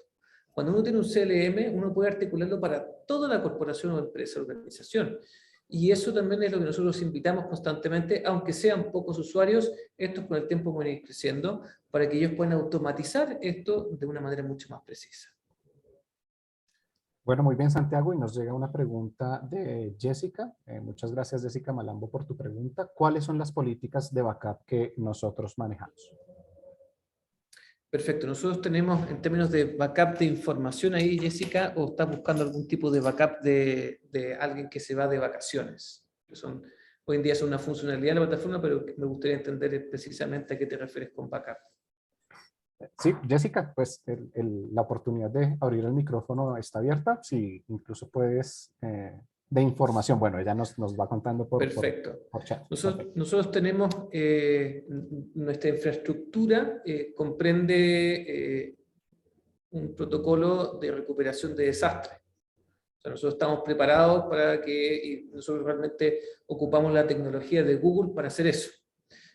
Cuando uno tiene un CLM, uno puede articularlo para toda la corporación o empresa, organización. Y eso también es lo que nosotros invitamos constantemente, aunque sean pocos usuarios, estos con el tiempo van a ir creciendo, para que ellos puedan automatizar esto de una manera mucho más precisa. Bueno, muy bien, Santiago, y nos llega una pregunta de Jessica. Muchas gracias, Jessica Malambo, por tu pregunta. ¿Cuáles son las políticas de backup que nosotros manejamos? Perfecto. Nosotros tenemos, en términos de backup de información ahí, Jessica, o estás buscando algún tipo de backup de alguien que se va de vacaciones. Que son, hoy en día es una funcionalidad de la plataforma, pero me gustaría entender precisamente a qué te refieres con backup. Sí, Jessica, pues la oportunidad de abrir el micrófono está abierta. Si incluso puedes, de información, bueno, ella nos va contando Perfecto. por chat. Nosotros tenemos, nuestra infraestructura comprende un protocolo de recuperación de desastres. O sea, nosotros estamos preparados para que, y nosotros realmente ocupamos la tecnología de Google para hacer eso.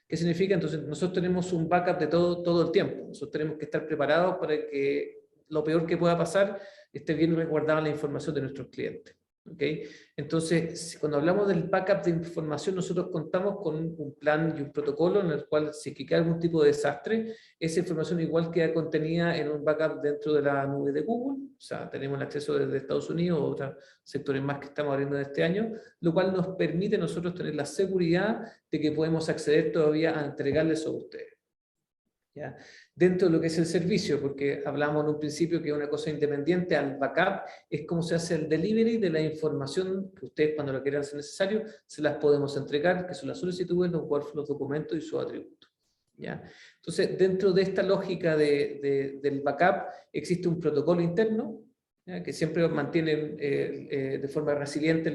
¿Qué significa? Entonces, nosotros tenemos un backup de todo el tiempo. Nosotros tenemos que estar preparados para que lo peor que pueda pasar esté bien resguardada la información de nuestros clientes. ¿Okay? Entonces, cuando hablamos del backup de información, nosotros contamos con un plan y un protocolo en el cual, si queda algún tipo de desastre, esa información igual queda contenida en un backup dentro de la nube de Google. O sea, tenemos el acceso desde Estados Unidos o otros sectores más que estamos abriendo este año, lo cual nos permite a nosotros tener la seguridad de que podemos acceder todavía a entregarles a ustedes. ¿Ya? Dentro de lo que es el servicio, porque hablamos en un principio que una cosa independiente al backup es cómo se hace el delivery de la información que ustedes, cuando lo quieran hacer necesario, se las podemos entregar, que son las solicitudes, los workflows, los documentos y sus atributos. ¿Ya? Entonces, dentro de esta lógica del backup, existe un protocolo interno, ¿ya? Que siempre mantienen de forma resiliente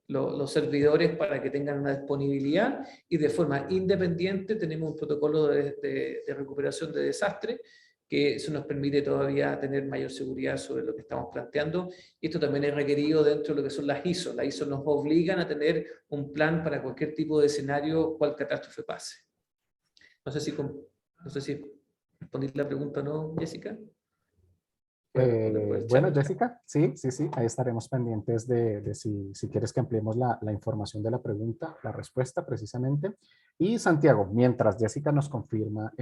los servidores para que tengan una disponibilidad, y de forma independiente tenemos un protocolo de recuperación de desastre, que eso nos permite todavía tener mayor seguridad sobre lo que estamos planteando, y esto también es requerido dentro de lo que son las ISO. Las ISO nos obligan a tener un plan para cualquier tipo de escenario, cual catástrofe pase. No sé si respondí la pregunta o no, Jessica. Bueno, Jessica, sí, ahí estaremos pendientes de si quieres que ampliemos la información de la pregunta, la respuesta precisamente. Y Santiago, mientras Jessica nos confirma,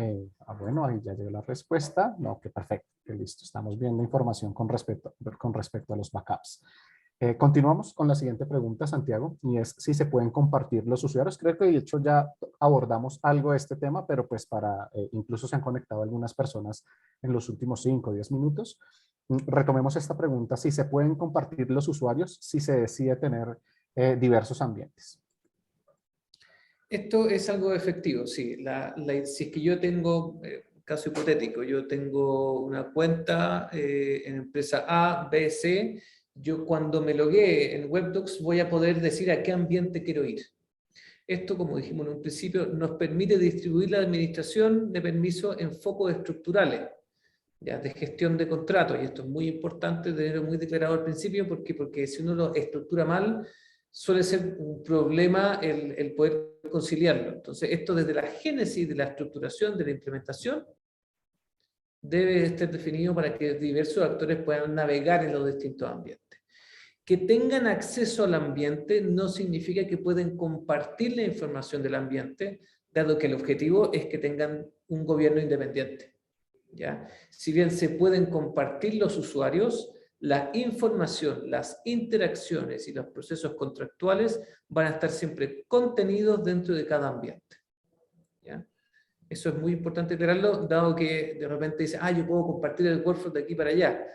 bueno, ahí ya llegó la respuesta, no, que perfecto, que listo, estamos viendo información con respecto a los backups. Continuamos con la siguiente pregunta, Santiago, y es si se pueden compartir los usuarios. Creo que de hecho ya abordamos algo de este tema, pero pues incluso se han conectado algunas personas en los últimos 5 o 10 minutos. Retomemos esta pregunta, si se pueden compartir los usuarios si se decide tener diversos ambientes. Esto es algo efectivo, sí. Si es que yo tengo, caso hipotético, yo tengo una cuenta en empresa A, B, C, yo cuando me loguee en Webdocs voy a poder decir a qué ambiente quiero ir. Esto, como dijimos en un principio, nos permite distribuir la administración de permisos en focos estructurales, ¿ya? De gestión de contratos, y esto es muy importante tenerlo muy declarado al principio, porque si uno lo estructura mal, suele ser un problema el poder conciliarlo. Entonces, esto desde la génesis de la estructuración, de la implementación, debe estar definido para que diversos actores puedan navegar en los distintos ambientes. Que tengan acceso al ambiente no significa que pueden compartir la información del ambiente, dado que el objetivo es que tengan un gobierno independiente. ¿Ya? Si bien se pueden compartir los usuarios, la información, las interacciones y los procesos contractuales van a estar siempre contenidos dentro de cada ambiente. ¿Ya? Eso es muy importante aclararlo, dado que de repente dice, yo puedo compartir el workflow de aquí para allá.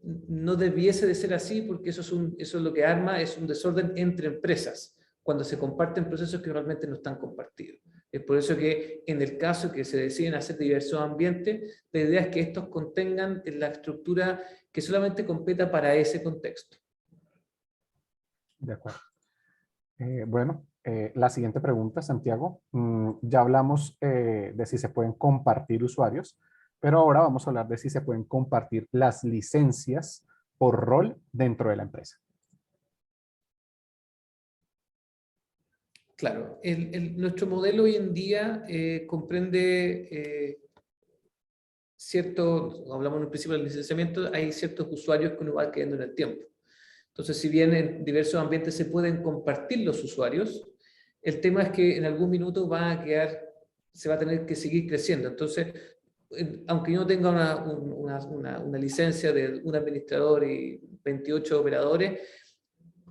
No debiese de ser así, porque eso es lo que arma, es un desorden entre empresas, cuando se comparten procesos que realmente no están compartidos. Es por eso que en el caso que se deciden hacer diversos ambientes, la idea es que estos contengan la estructura que solamente competa para ese contexto. De acuerdo. Bueno, la siguiente pregunta, Santiago. Ya hablamos de si se pueden compartir usuarios, Pero ahora vamos a hablar de si se pueden compartir las licencias por rol dentro de la empresa. Claro, nuestro modelo hoy en día comprende hablamos en un principio del licenciamiento, hay ciertos usuarios que uno va quedando en el tiempo. Entonces, si bien en diversos ambientes se pueden compartir los usuarios, el tema es que en algún minuto se va a tener que seguir creciendo. Entonces, aunque yo no tenga una licencia de un administrador y 28 operadores,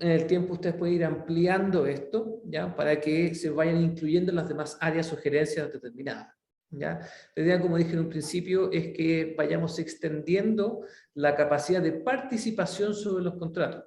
en el tiempo ustedes pueden ir ampliando esto, ¿ya? Para que se vayan incluyendo en las demás áreas o gerencias determinadas, ¿ya? La idea, como dije en un principio, es que vayamos extendiendo la capacidad de participación sobre los contratos.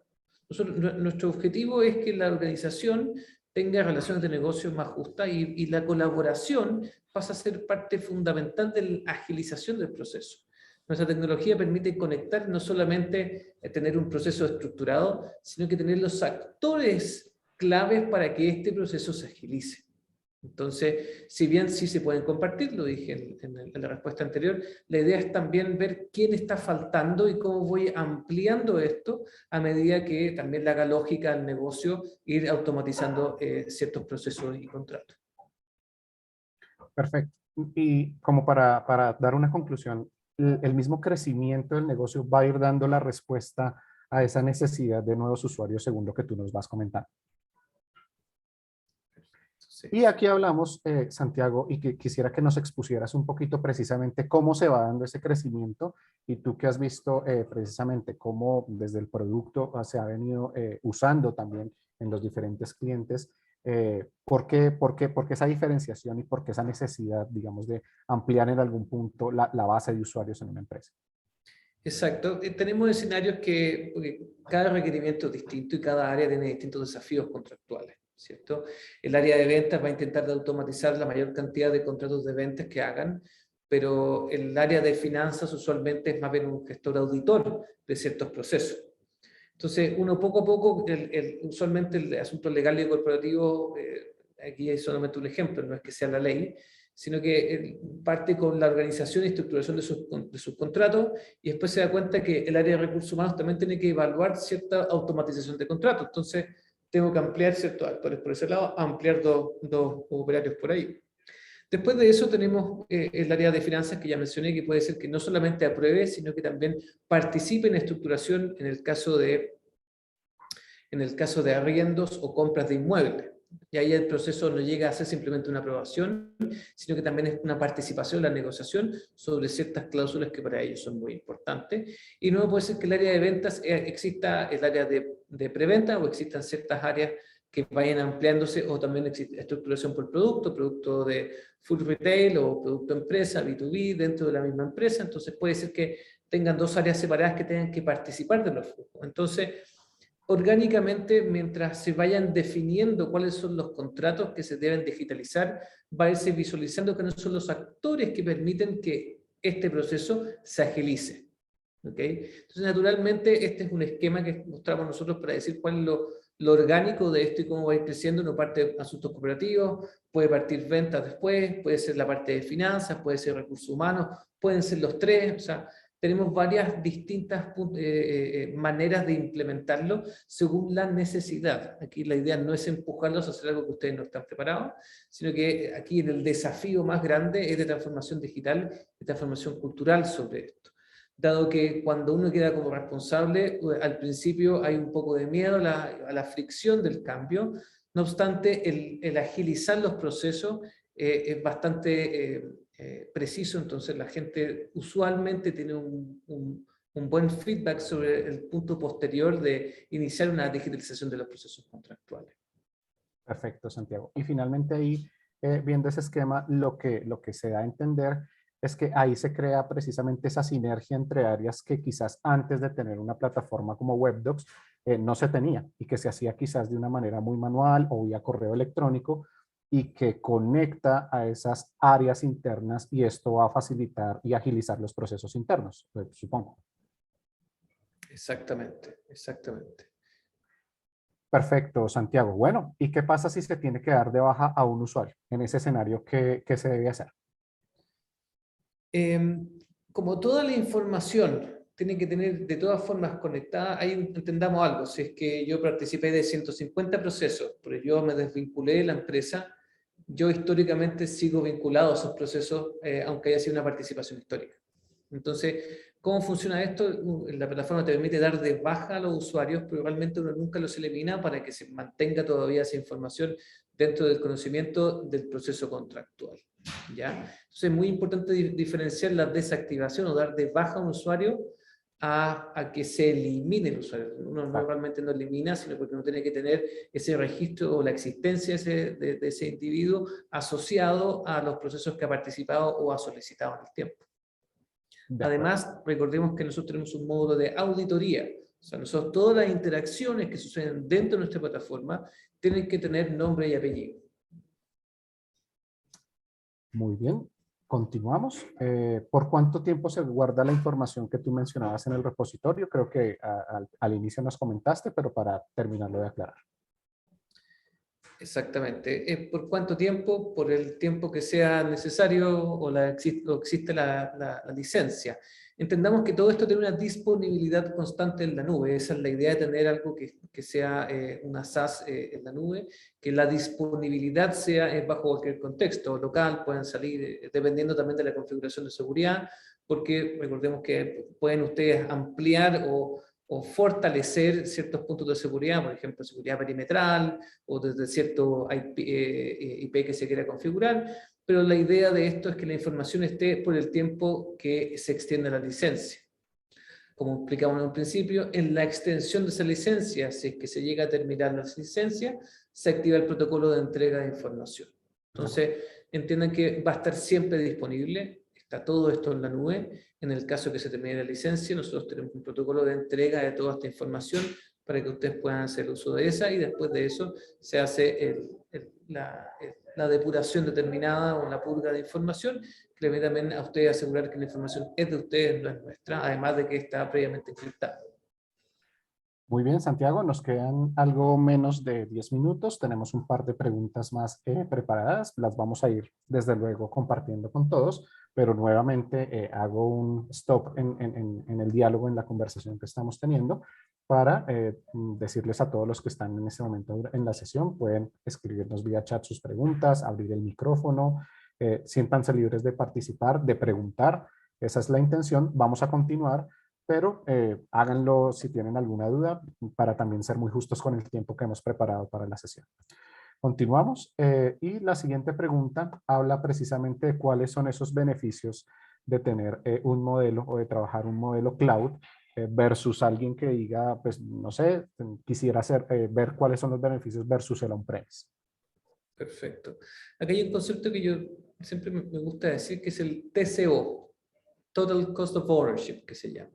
Nuestro objetivo es que la organización tenga relaciones de negocio más justas y la colaboración pasa a ser parte fundamental de la agilización del proceso. Nuestra tecnología permite conectar, no solamente tener un proceso estructurado, sino que tener los actores claves para que este proceso se agilice. Entonces, si bien sí se pueden compartir, lo dije en la respuesta anterior, la idea es también ver quién está faltando y cómo voy ampliando esto a medida que también le haga lógica al negocio ir automatizando ciertos procesos y contratos. Perfecto. Y como para dar una conclusión, el mismo crecimiento del negocio va a ir dando la respuesta a esa necesidad de nuevos usuarios según lo que tú nos vas comentando. Sí. Y aquí hablamos, Santiago, y que quisiera que nos expusieras un poquito precisamente cómo se va dando ese crecimiento y tú que has visto precisamente cómo desde el producto se ha venido usando también en los diferentes clientes. ¿Por qué esa diferenciación y por qué esa necesidad, digamos, de ampliar en algún punto la base de usuarios en una empresa? Exacto. Tenemos escenarios porque cada requerimiento es distinto y cada área tiene distintos desafíos contractuales, ¿cierto? El área de ventas va a intentar de automatizar la mayor cantidad de contratos de ventas que hagan, pero el área de finanzas usualmente es más bien un gestor auditor de ciertos procesos. Entonces, uno poco a poco, usualmente el asunto legal y corporativo, aquí es solamente un ejemplo, no es que sea la ley, sino que parte con la organización y estructuración de sus contratos y después se da cuenta que el área de recursos humanos también tiene que evaluar cierta automatización de contratos. Entonces, tengo que ampliar ciertos actores por ese lado, ampliar dos operarios por ahí. Después de eso tenemos el área de finanzas que ya mencioné, que puede ser que no solamente apruebe, sino que también participe en estructuración en el caso de arriendos o compras de inmuebles. Y ahí el proceso no llega a ser simplemente una aprobación, sino que también es una participación en la negociación sobre ciertas cláusulas que para ellos son muy importantes. Y no puede ser que el área de ventas exista el área de preventa o existan ciertas áreas que vayan ampliándose o también existe estructuración por producto de full retail o producto empresa, B2B dentro de la misma empresa. Entonces puede ser que tengan dos áreas separadas que tengan que participar de los flujos. Entonces, orgánicamente, mientras se vayan definiendo cuáles son los contratos que se deben digitalizar, va a irse visualizando que no son los actores que permiten que este proceso se agilice. ¿Okay? Entonces, naturalmente, este es un esquema que mostramos nosotros para decir cuál es lo orgánico de esto y cómo va a ir creciendo. Una parte de asuntos cooperativos, puede partir ventas después, puede ser la parte de finanzas, puede ser recursos humanos, pueden ser los tres, o sea, tenemos varias distintas maneras de implementarlo según la necesidad. Aquí la idea no es empujarlos a hacer algo que ustedes no están preparados, sino que aquí el desafío más grande es de transformación digital, de transformación cultural sobre esto. Dado que cuando uno queda como responsable, al principio hay un poco de miedo a la fricción del cambio, no obstante, el agilizar los procesos es bastante preciso, entonces la gente usualmente tiene un buen feedback sobre el punto posterior de iniciar una digitalización de los procesos contractuales. Perfecto, Santiago. Y finalmente ahí, viendo ese esquema, lo que se da a entender es que ahí se crea precisamente esa sinergia entre áreas que quizás antes de tener una plataforma como WebDocs no se tenía y que se hacía quizás de una manera muy manual o vía correo electrónico y que conecta a esas áreas internas y esto va a facilitar y agilizar los procesos internos, supongo. Exactamente, exactamente. Perfecto, Santiago. Bueno, ¿y qué pasa si se tiene que dar de baja a un usuario en ese escenario? ¿Qué se debe hacer? como toda la información tiene que tener de todas formas conectada, ahí entendamos algo, si es que yo participé de 150 procesos, pero yo me desvinculé de la empresa, yo históricamente sigo vinculado a esos procesos, aunque haya sido una participación histórica. Entonces, ¿cómo funciona esto? La plataforma te permite dar de baja a los usuarios, pero realmente uno nunca los elimina para que se mantenga todavía esa información dentro del conocimiento del proceso contractual, ¿ya? Entonces es muy importante diferenciar la desactivación o dar de baja a un usuario a que se elimine el usuario. Uno normalmente no elimina, sino porque uno tiene que tener ese registro o la existencia de ese individuo asociado a los procesos que ha participado o ha solicitado en el tiempo. Además, recordemos que nosotros tenemos un módulo de auditoría. O sea, nosotros todas las interacciones que suceden dentro de nuestra plataforma tienen que tener nombre y apellido. Muy bien, continuamos. ¿Por cuánto tiempo se guarda la información que tú mencionabas en el repositorio? Creo que al inicio nos comentaste, pero para terminarlo de aclarar. Exactamente. ¿Por cuánto tiempo? Por el tiempo que sea necesario o existe la licencia. Entendamos que todo esto tiene una disponibilidad constante en la nube. Esa es la idea de tener algo que sea una SaaS en la nube, que la disponibilidad sea bajo cualquier contexto local, pueden salir dependiendo también de la configuración de seguridad, porque recordemos que pueden ustedes ampliar o fortalecer ciertos puntos de seguridad, por ejemplo, seguridad perimetral o desde cierto IP que se quiera configurar, pero la idea de esto es que la información esté por el tiempo que se extiende la licencia. Como explicamos en un principio, en la extensión de esa licencia, si es que se llega a terminar la licencia, se activa el protocolo de entrega de información. Entonces, entiendan que va a estar siempre disponible, está todo esto en la nube. En el caso que se termine la licencia, nosotros tenemos un protocolo de entrega de toda esta información para que ustedes puedan hacer uso de esa, y después de eso se hace la depuración determinada o la purga de información, que le permite también a ustedes asegurar que la información es de ustedes, no es nuestra, además de que está previamente encriptada. Muy bien, Santiago, nos quedan algo menos de 10 minutos. Tenemos un par de preguntas más preparadas. Las vamos a ir, desde luego, compartiendo con todos, pero nuevamente hago un stop en el diálogo, en la conversación que estamos teniendo, para decirles a todos los que están en este momento en la sesión, pueden escribirnos vía chat sus preguntas, abrir el micrófono, siéntanse libres de participar, de preguntar. Esa es la intención. Vamos a continuar, pero háganlo si tienen alguna duda, para también ser muy justos con el tiempo que hemos preparado para la sesión. Continuamos, y la siguiente pregunta habla precisamente de cuáles son esos beneficios de tener un modelo o de trabajar un modelo cloud versus alguien que diga, pues no sé, quisiera ver cuáles son los beneficios versus el on-premise. Perfecto. Aquí hay un concepto que yo siempre me gusta decir, que es el TCO, Total Cost of Ownership, que se llama.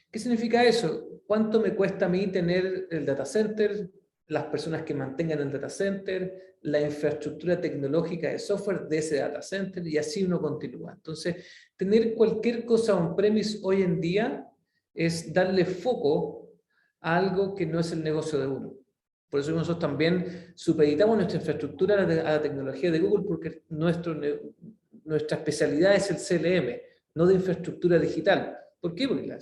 ¿Qué significa eso? ¿Cuánto me cuesta a mí tener el data center, las personas que mantengan el data center, la infraestructura tecnológica de software de ese data center? Y así uno continúa. Entonces, tener cualquier cosa on-premise hoy en día es darle foco a algo que no es el negocio de uno. Por eso nosotros también supeditamos nuestra infraestructura a la tecnología de Google, porque nuestra especialidad es el CLM, no de infraestructura digital. ¿Por qué? Porque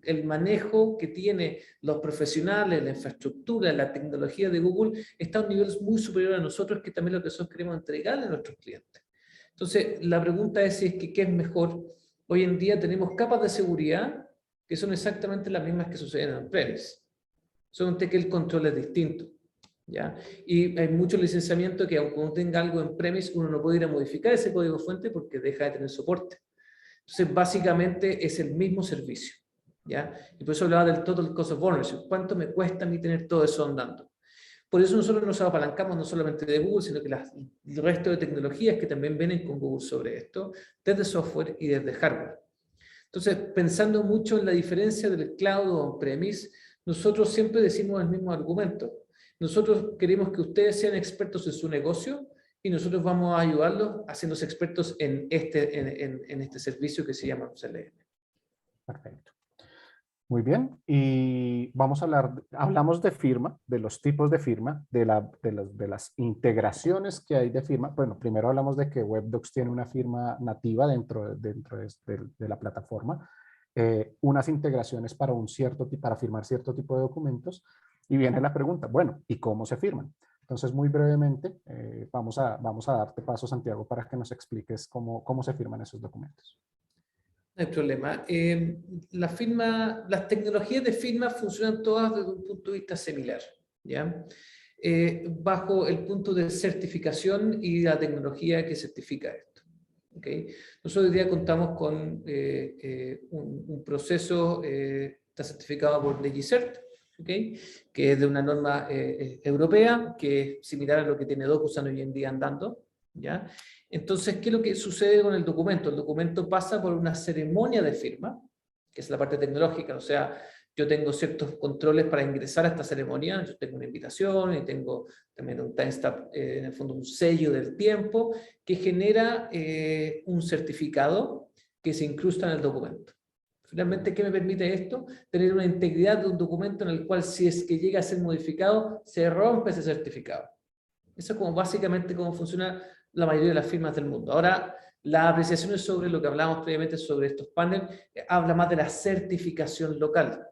el manejo que tienen los profesionales, la infraestructura, la tecnología de Google está a un nivel muy superior a nosotros, que también es lo que nosotros queremos entregarle a nuestros clientes. Entonces, la pregunta es si es que ¿qué es mejor? Hoy en día tenemos capas de seguridad que son exactamente las mismas que suceden en on-premise. Solamente que el control es distinto, ¿ya? Y hay mucho licenciamiento que, aunque uno tenga algo en premise, uno no puede ir a modificar ese código fuente porque deja de tener soporte. Entonces, básicamente es el mismo servicio, ¿ya? Y por eso hablaba del Total Cost of Ownership. ¿Cuánto me cuesta a mí tener todo eso andando? Por eso nosotros nos apalancamos no solamente de Google, sino que el resto de tecnologías que también vienen con Google sobre esto, desde software y desde hardware. Entonces, pensando mucho en la diferencia del cloud o on-premise, nosotros siempre decimos el mismo argumento. Nosotros queremos que ustedes sean expertos en su negocio y nosotros vamos a ayudarlos haciéndose expertos en este servicio que se llama CLM. Perfecto. Muy bien. Y vamos a hablar, hablamos de firma, de los tipos de firma, de las integraciones que hay de firma. Bueno, primero hablamos de que Webdocs tiene una firma nativa dentro de la plataforma, unas integraciones para para firmar cierto tipo de documentos, y viene la pregunta, bueno, ¿y cómo se firman? Entonces, muy brevemente, vamos a darte paso, Santiago, para que nos expliques cómo se firman esos documentos. No hay problema. Las tecnologías de firma funcionan todas desde un punto de vista similar, ¿ya? Bajo el punto de certificación y la tecnología que certifica esto. ¿Okay? Nosotros hoy día contamos con un proceso, está certificado por DigiCert, ¿okay? Que es de una norma europea, que es similar a lo que tiene DocuSign hoy en día andando, ¿ya? Entonces, ¿qué es lo que sucede con el documento? El documento pasa por una ceremonia de firma, que es la parte tecnológica, o sea, yo tengo ciertos controles para ingresar a esta ceremonia, yo tengo una invitación y tengo también un timestamp, en el fondo un sello del tiempo, que genera un certificado que se incrusta en el documento. Finalmente, ¿qué me permite esto? Tener una integridad de un documento en el cual, si es que llega a ser modificado, se rompe ese certificado. Eso es como básicamente cómo funciona la mayoría de las firmas del mundo. Ahora, las apreciaciones sobre lo que hablábamos previamente sobre estos paneles, habla más de la certificación local.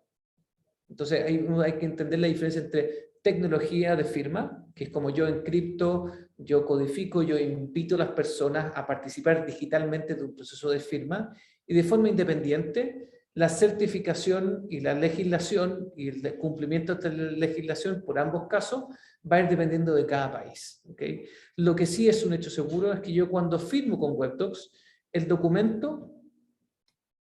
Entonces, hay que entender la diferencia entre tecnología de firma, que es como yo encripto, yo codifico, yo invito a las personas a participar digitalmente de un proceso de firma, y de forma independiente, la certificación y la legislación y el cumplimiento de la legislación por ambos casos va a ir dependiendo de cada país. ¿Okay? Lo que sí es un hecho seguro es que yo, cuando firmo con Webdocs, el documento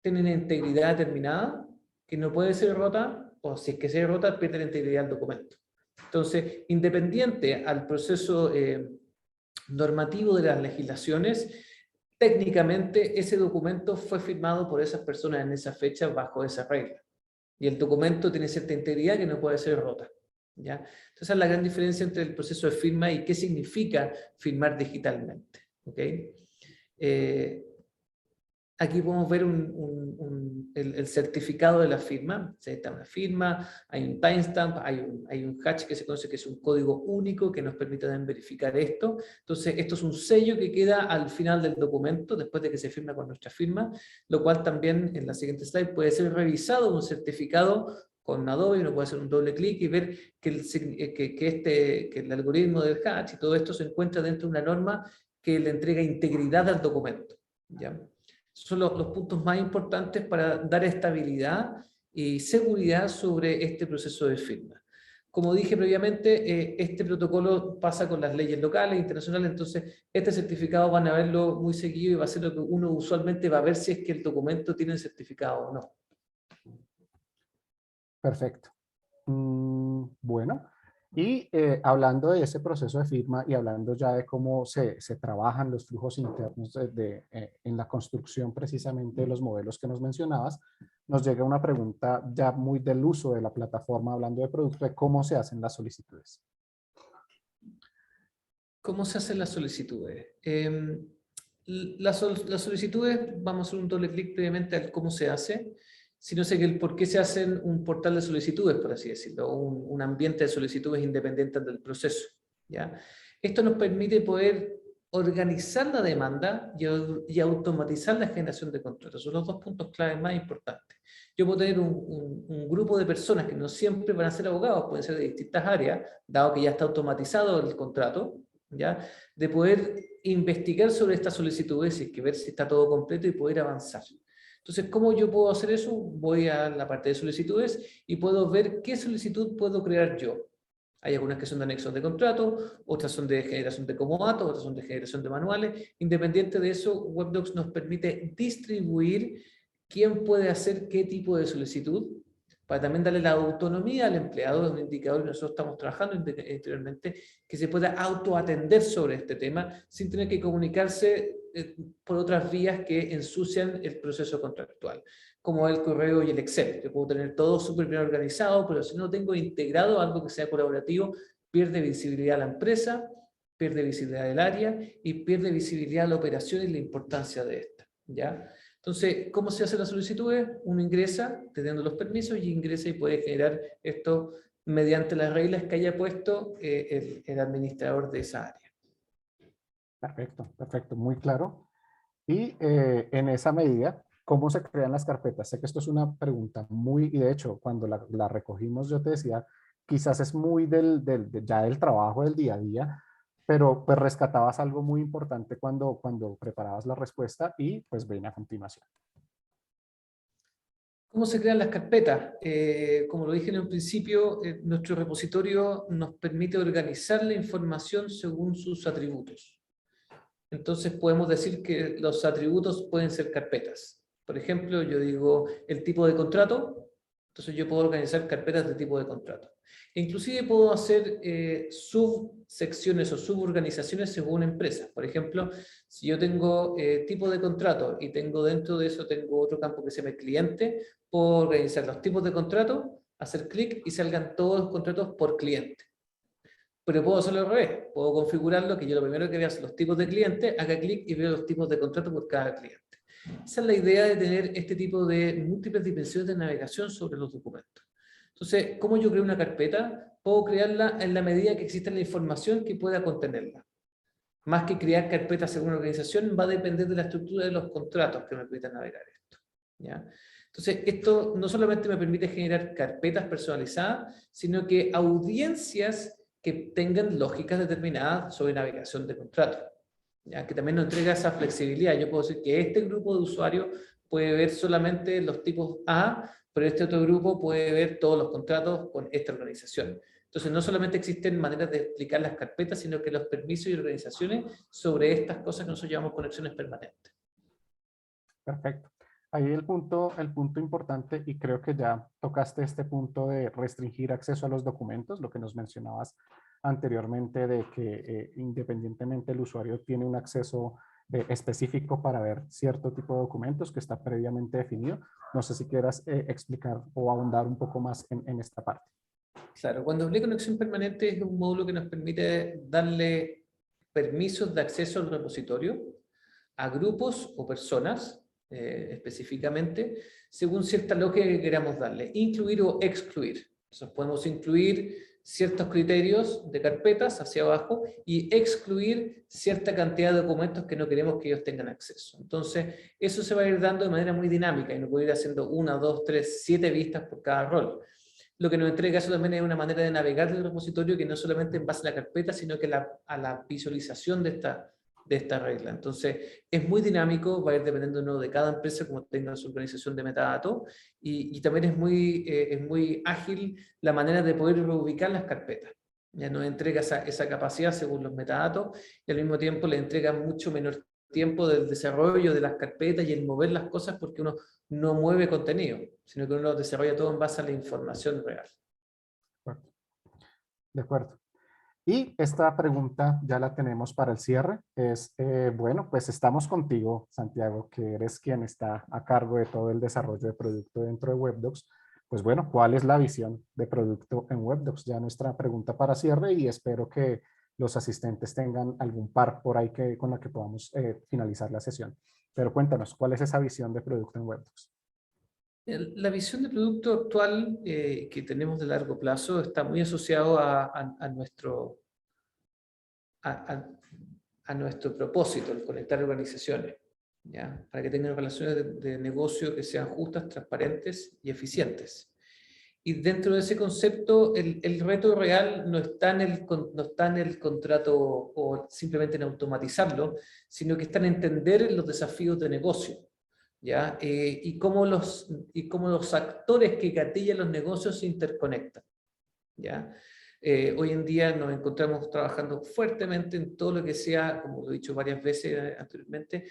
tiene una integridad determinada que no puede ser rota, o si es que se rota, pierde la integridad del documento. Entonces, independiente al proceso normativo de las legislaciones, técnicamente ese documento fue firmado por esas personas en esa fecha bajo esa regla. Y el documento tiene cierta integridad que no puede ser rota. ¿Ya? Entonces, esa es la gran diferencia entre el proceso de firma y qué significa firmar digitalmente. ¿Okay? Aquí podemos ver el certificado de la firma. Está una firma, hay un timestamp, hay un hash que se conoce que es un código único que nos permite verificar esto. Entonces, esto es un sello que queda al final del documento, después de que se firma con nuestra firma, lo cual también, en la siguiente slide, puede ser revisado un certificado con Adobe. Uno puede hacer un doble clic y ver que el algoritmo del hash y todo esto se encuentra dentro de una norma que le entrega integridad al documento. ¿Ya? Son los puntos más importantes para dar estabilidad y seguridad sobre este proceso de firma. Como dije previamente, este protocolo pasa con las leyes locales e internacionales, entonces este certificado van a verlo muy seguido y va a ser lo que uno usualmente va a ver si es que el documento tiene el certificado o no. Perfecto. Bueno, y hablando de ese proceso de firma y hablando ya de cómo se trabajan los flujos internos en la construcción precisamente de los modelos que nos mencionabas, nos llega una pregunta ya muy del uso de la plataforma, hablando de producto, de cómo se hacen las solicitudes. ¿Cómo se hacen las solicitudes? Las solicitudes, vamos a hacer un doble clic previamente al cómo se hace. Si no sé el por qué se hacen un portal de solicitudes, por así decirlo, un ambiente de solicitudes independientes del proceso. ¿Ya? Esto nos permite poder organizar la demanda y automatizar la generación de contratos. Son los dos puntos claves más importantes. Yo puedo tener un grupo de personas que no siempre van a ser abogados, pueden ser de distintas áreas, dado que ya está automatizado el contrato, ¿ya? De poder investigar sobre estas solicitudes y ver si está todo completo y poder avanzar. Entonces, ¿cómo yo puedo hacer eso? Voy a la parte de solicitudes y puedo ver qué solicitud puedo crear yo. Hay algunas que son de anexos de contrato, otras son de generación de comodatos, otras son de generación de manuales. Independiente de eso, Webdocs nos permite distribuir quién puede hacer qué tipo de solicitud, para también darle la autonomía al empleado, de un indicador que nosotros estamos trabajando interiormente, que se pueda autoatender sobre este tema sin tener que comunicarse por otras vías que ensucian el proceso contractual, como el correo y el Excel. Yo puedo tener todo súper bien organizado, pero si no tengo integrado algo que sea colaborativo, pierde visibilidad la empresa, pierde visibilidad del área y pierde visibilidad la operación y la importancia de esta. ¿Ya? Entonces, ¿cómo se hace la solicitud? Uno ingresa, teniendo los permisos, y ingresa y puede generar esto mediante las reglas que haya puesto el administrador de esa área. Perfecto, perfecto, muy claro. Y en esa medida, ¿cómo se crean las carpetas? Sé que esto es una pregunta muy, y de hecho, cuando la recogimos, yo te decía, quizás es muy ya del trabajo del día a día, pero pues rescatabas algo muy importante cuando preparabas la respuesta y pues ven a continuación. ¿Cómo se crean las carpetas? Como lo dije en un principio, nuestro repositorio nos permite organizar la información según sus atributos. Entonces podemos decir que los atributos pueden ser carpetas. Por ejemplo, yo digo el tipo de contrato, entonces yo puedo organizar carpetas de tipo de contrato. Inclusive puedo hacer subsecciones o suborganizaciones según empresas. Por ejemplo, si yo tengo tipo de contrato y tengo dentro de eso tengo otro campo que se llama cliente, puedo organizar los tipos de contrato, hacer clic y salgan todos los contratos por cliente. Pero puedo hacerlo al revés, puedo configurarlo que yo lo primero que vea son los tipos de clientes, haga clic y veo los tipos de contrato por cada cliente. Esa es la idea de tener este tipo de múltiples dimensiones de navegación sobre los documentos. Entonces, ¿cómo yo creo una carpeta? Puedo crearla en la medida que exista la información que pueda contenerla. Más que crear carpetas según una organización, va a depender de la estructura de los contratos que me permitan navegar esto. ¿Ya? Entonces, esto no solamente me permite generar carpetas personalizadas, sino que audiencias que tengan lógicas determinadas sobre navegación de contratos, ¿ya? Que también nos entrega esa flexibilidad. Yo puedo decir que este grupo de usuarios puede ver solamente los tipos A, pero este otro grupo puede ver todos los contratos con esta organización. Entonces, no solamente existen maneras de explicar las carpetas, sino que los permisos y organizaciones sobre estas cosas que nosotros llamamos conexiones permanentes. Perfecto. Ahí el punto importante, y creo que ya tocaste este punto de restringir acceso a los documentos, lo que nos mencionabas anteriormente de que independientemente el usuario tiene un acceso específico para ver cierto tipo de documentos que está previamente definido. No sé si quieras explicar o ahondar un poco más en esta parte. Claro, cuando hablé de conexión permanente es un módulo que nos permite darle permisos de acceso al repositorio a grupos o personas específicamente, según cierta lógica que queramos darle, incluir o excluir. Entonces podemos incluir ciertos criterios de carpetas hacia abajo y excluir cierta cantidad de documentos que no queremos que ellos tengan acceso. Entonces, eso se va a ir dando de manera muy dinámica y no puede ir haciendo 1, 2, 3, 7 vistas por cada rol. Lo que nos entrega eso también es una manera de navegar del repositorio que no solamente en base a la carpeta, sino que a la visualización de esta regla. Entonces, es muy dinámico, va a ir dependiendo de cada empresa como tenga su organización de metadatos, y también es muy ágil la manera de poder reubicar las carpetas. Ya nos entrega esa capacidad según los metadatos, y al mismo tiempo le entrega mucho menor tiempo del desarrollo de las carpetas y el mover las cosas, porque uno no mueve contenido, sino que uno desarrolla todo en base a la información real. De acuerdo. Y esta pregunta ya la tenemos para el cierre. Es, bueno, pues estamos contigo, Santiago, que eres quien está a cargo de todo el desarrollo de producto dentro de Webdocs. Pues bueno, ¿cuál es la visión de producto en Webdocs? Ya nuestra pregunta para cierre, y espero que los asistentes tengan algún par por ahí con la que podamos finalizar la sesión. Pero cuéntanos, ¿cuál es esa visión de producto en Webdocs? La visión de producto actual que tenemos de largo plazo está muy asociado a nuestro propósito, el conectar organizaciones, ¿ya? Para que tengan relaciones de negocio que sean justas, transparentes y eficientes. Y dentro de ese concepto, el reto real no está en el contrato o simplemente en automatizarlo, sino que está en entender los desafíos de negocio, ¿ya? Y cómo los actores que gatillan los negocios se interconectan, ¿ya? Hoy en día nos encontramos trabajando fuertemente en todo lo que sea, como lo he dicho varias veces anteriormente,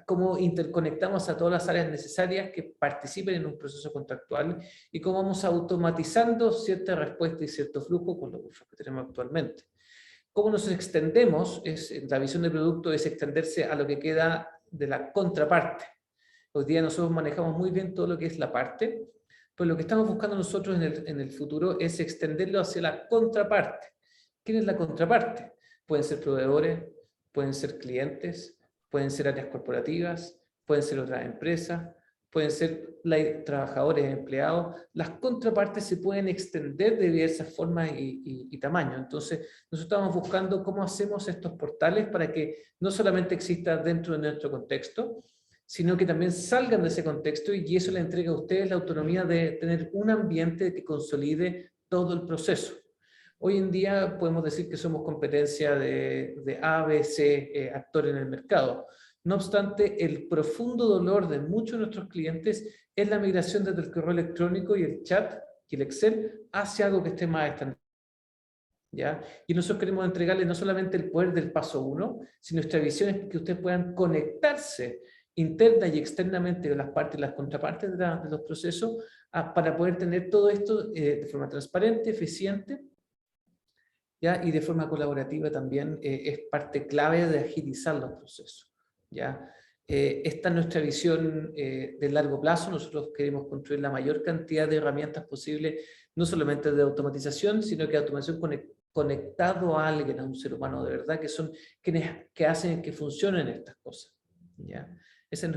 cómo interconectamos a todas las áreas necesarias que participen en un proceso contractual y cómo vamos automatizando cierta respuesta y cierto flujo con los workflows que tenemos actualmente. Cómo nos extendemos, la visión del producto es extenderse a lo que queda de la contraparte. Hoy día nosotros manejamos muy bien todo lo que es la parte, pero lo que estamos buscando nosotros en el futuro es extenderlo hacia la contraparte. ¿Quién es la contraparte? Pueden ser proveedores, pueden ser clientes, pueden ser áreas corporativas, pueden ser otras empresas, pueden ser trabajadores, empleados. Las contrapartes se pueden extender de diversas formas y tamaños. Entonces, nosotros estamos buscando cómo hacemos estos portales para que no solamente exista dentro de nuestro contexto, sino que también salgan de ese contexto y eso le entrega a ustedes la autonomía de tener un ambiente que consolide todo el proceso. Hoy en día podemos decir que somos competencia de A, B, C actores en el mercado. No obstante, el profundo dolor de muchos de nuestros clientes es la migración desde el correo electrónico y el chat y el Excel hacia algo que esté más estándar. ¿Ya? Y nosotros queremos entregarles no solamente el poder del paso 1, sino nuestra visión es que ustedes puedan conectarse interna y externamente con las partes y las contrapartes de los procesos para poder tener todo esto de forma transparente, eficiente, ¿ya? Y de forma colaborativa también es parte clave de agilizar los procesos. ¿Ya? Esta es nuestra visión de largo plazo. Nosotros queremos construir la mayor cantidad de herramientas posible, no solamente de automatización, sino que automatización conectado a alguien, a un ser humano de verdad, que son quienes que hacen que funcionen estas cosas. ¿Ya? Ese es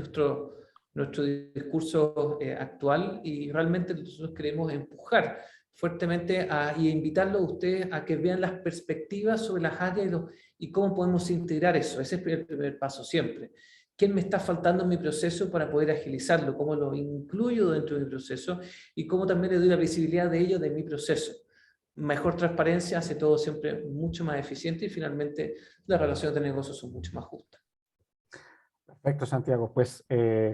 nuestro discurso actual y realmente nosotros queremos empujar fuertemente y invitarlos a ustedes a que vean las perspectivas sobre las áreas y cómo podemos integrar eso. Ese es el primer paso siempre. ¿Qué me está faltando en mi proceso para poder agilizarlo? ¿Cómo lo incluyo dentro de mi proceso? Y cómo también le doy la visibilidad de ello de mi proceso. Mejor transparencia hace todo siempre mucho más eficiente y finalmente las relaciones de negocio son mucho más justas. Perfecto, Santiago. Pues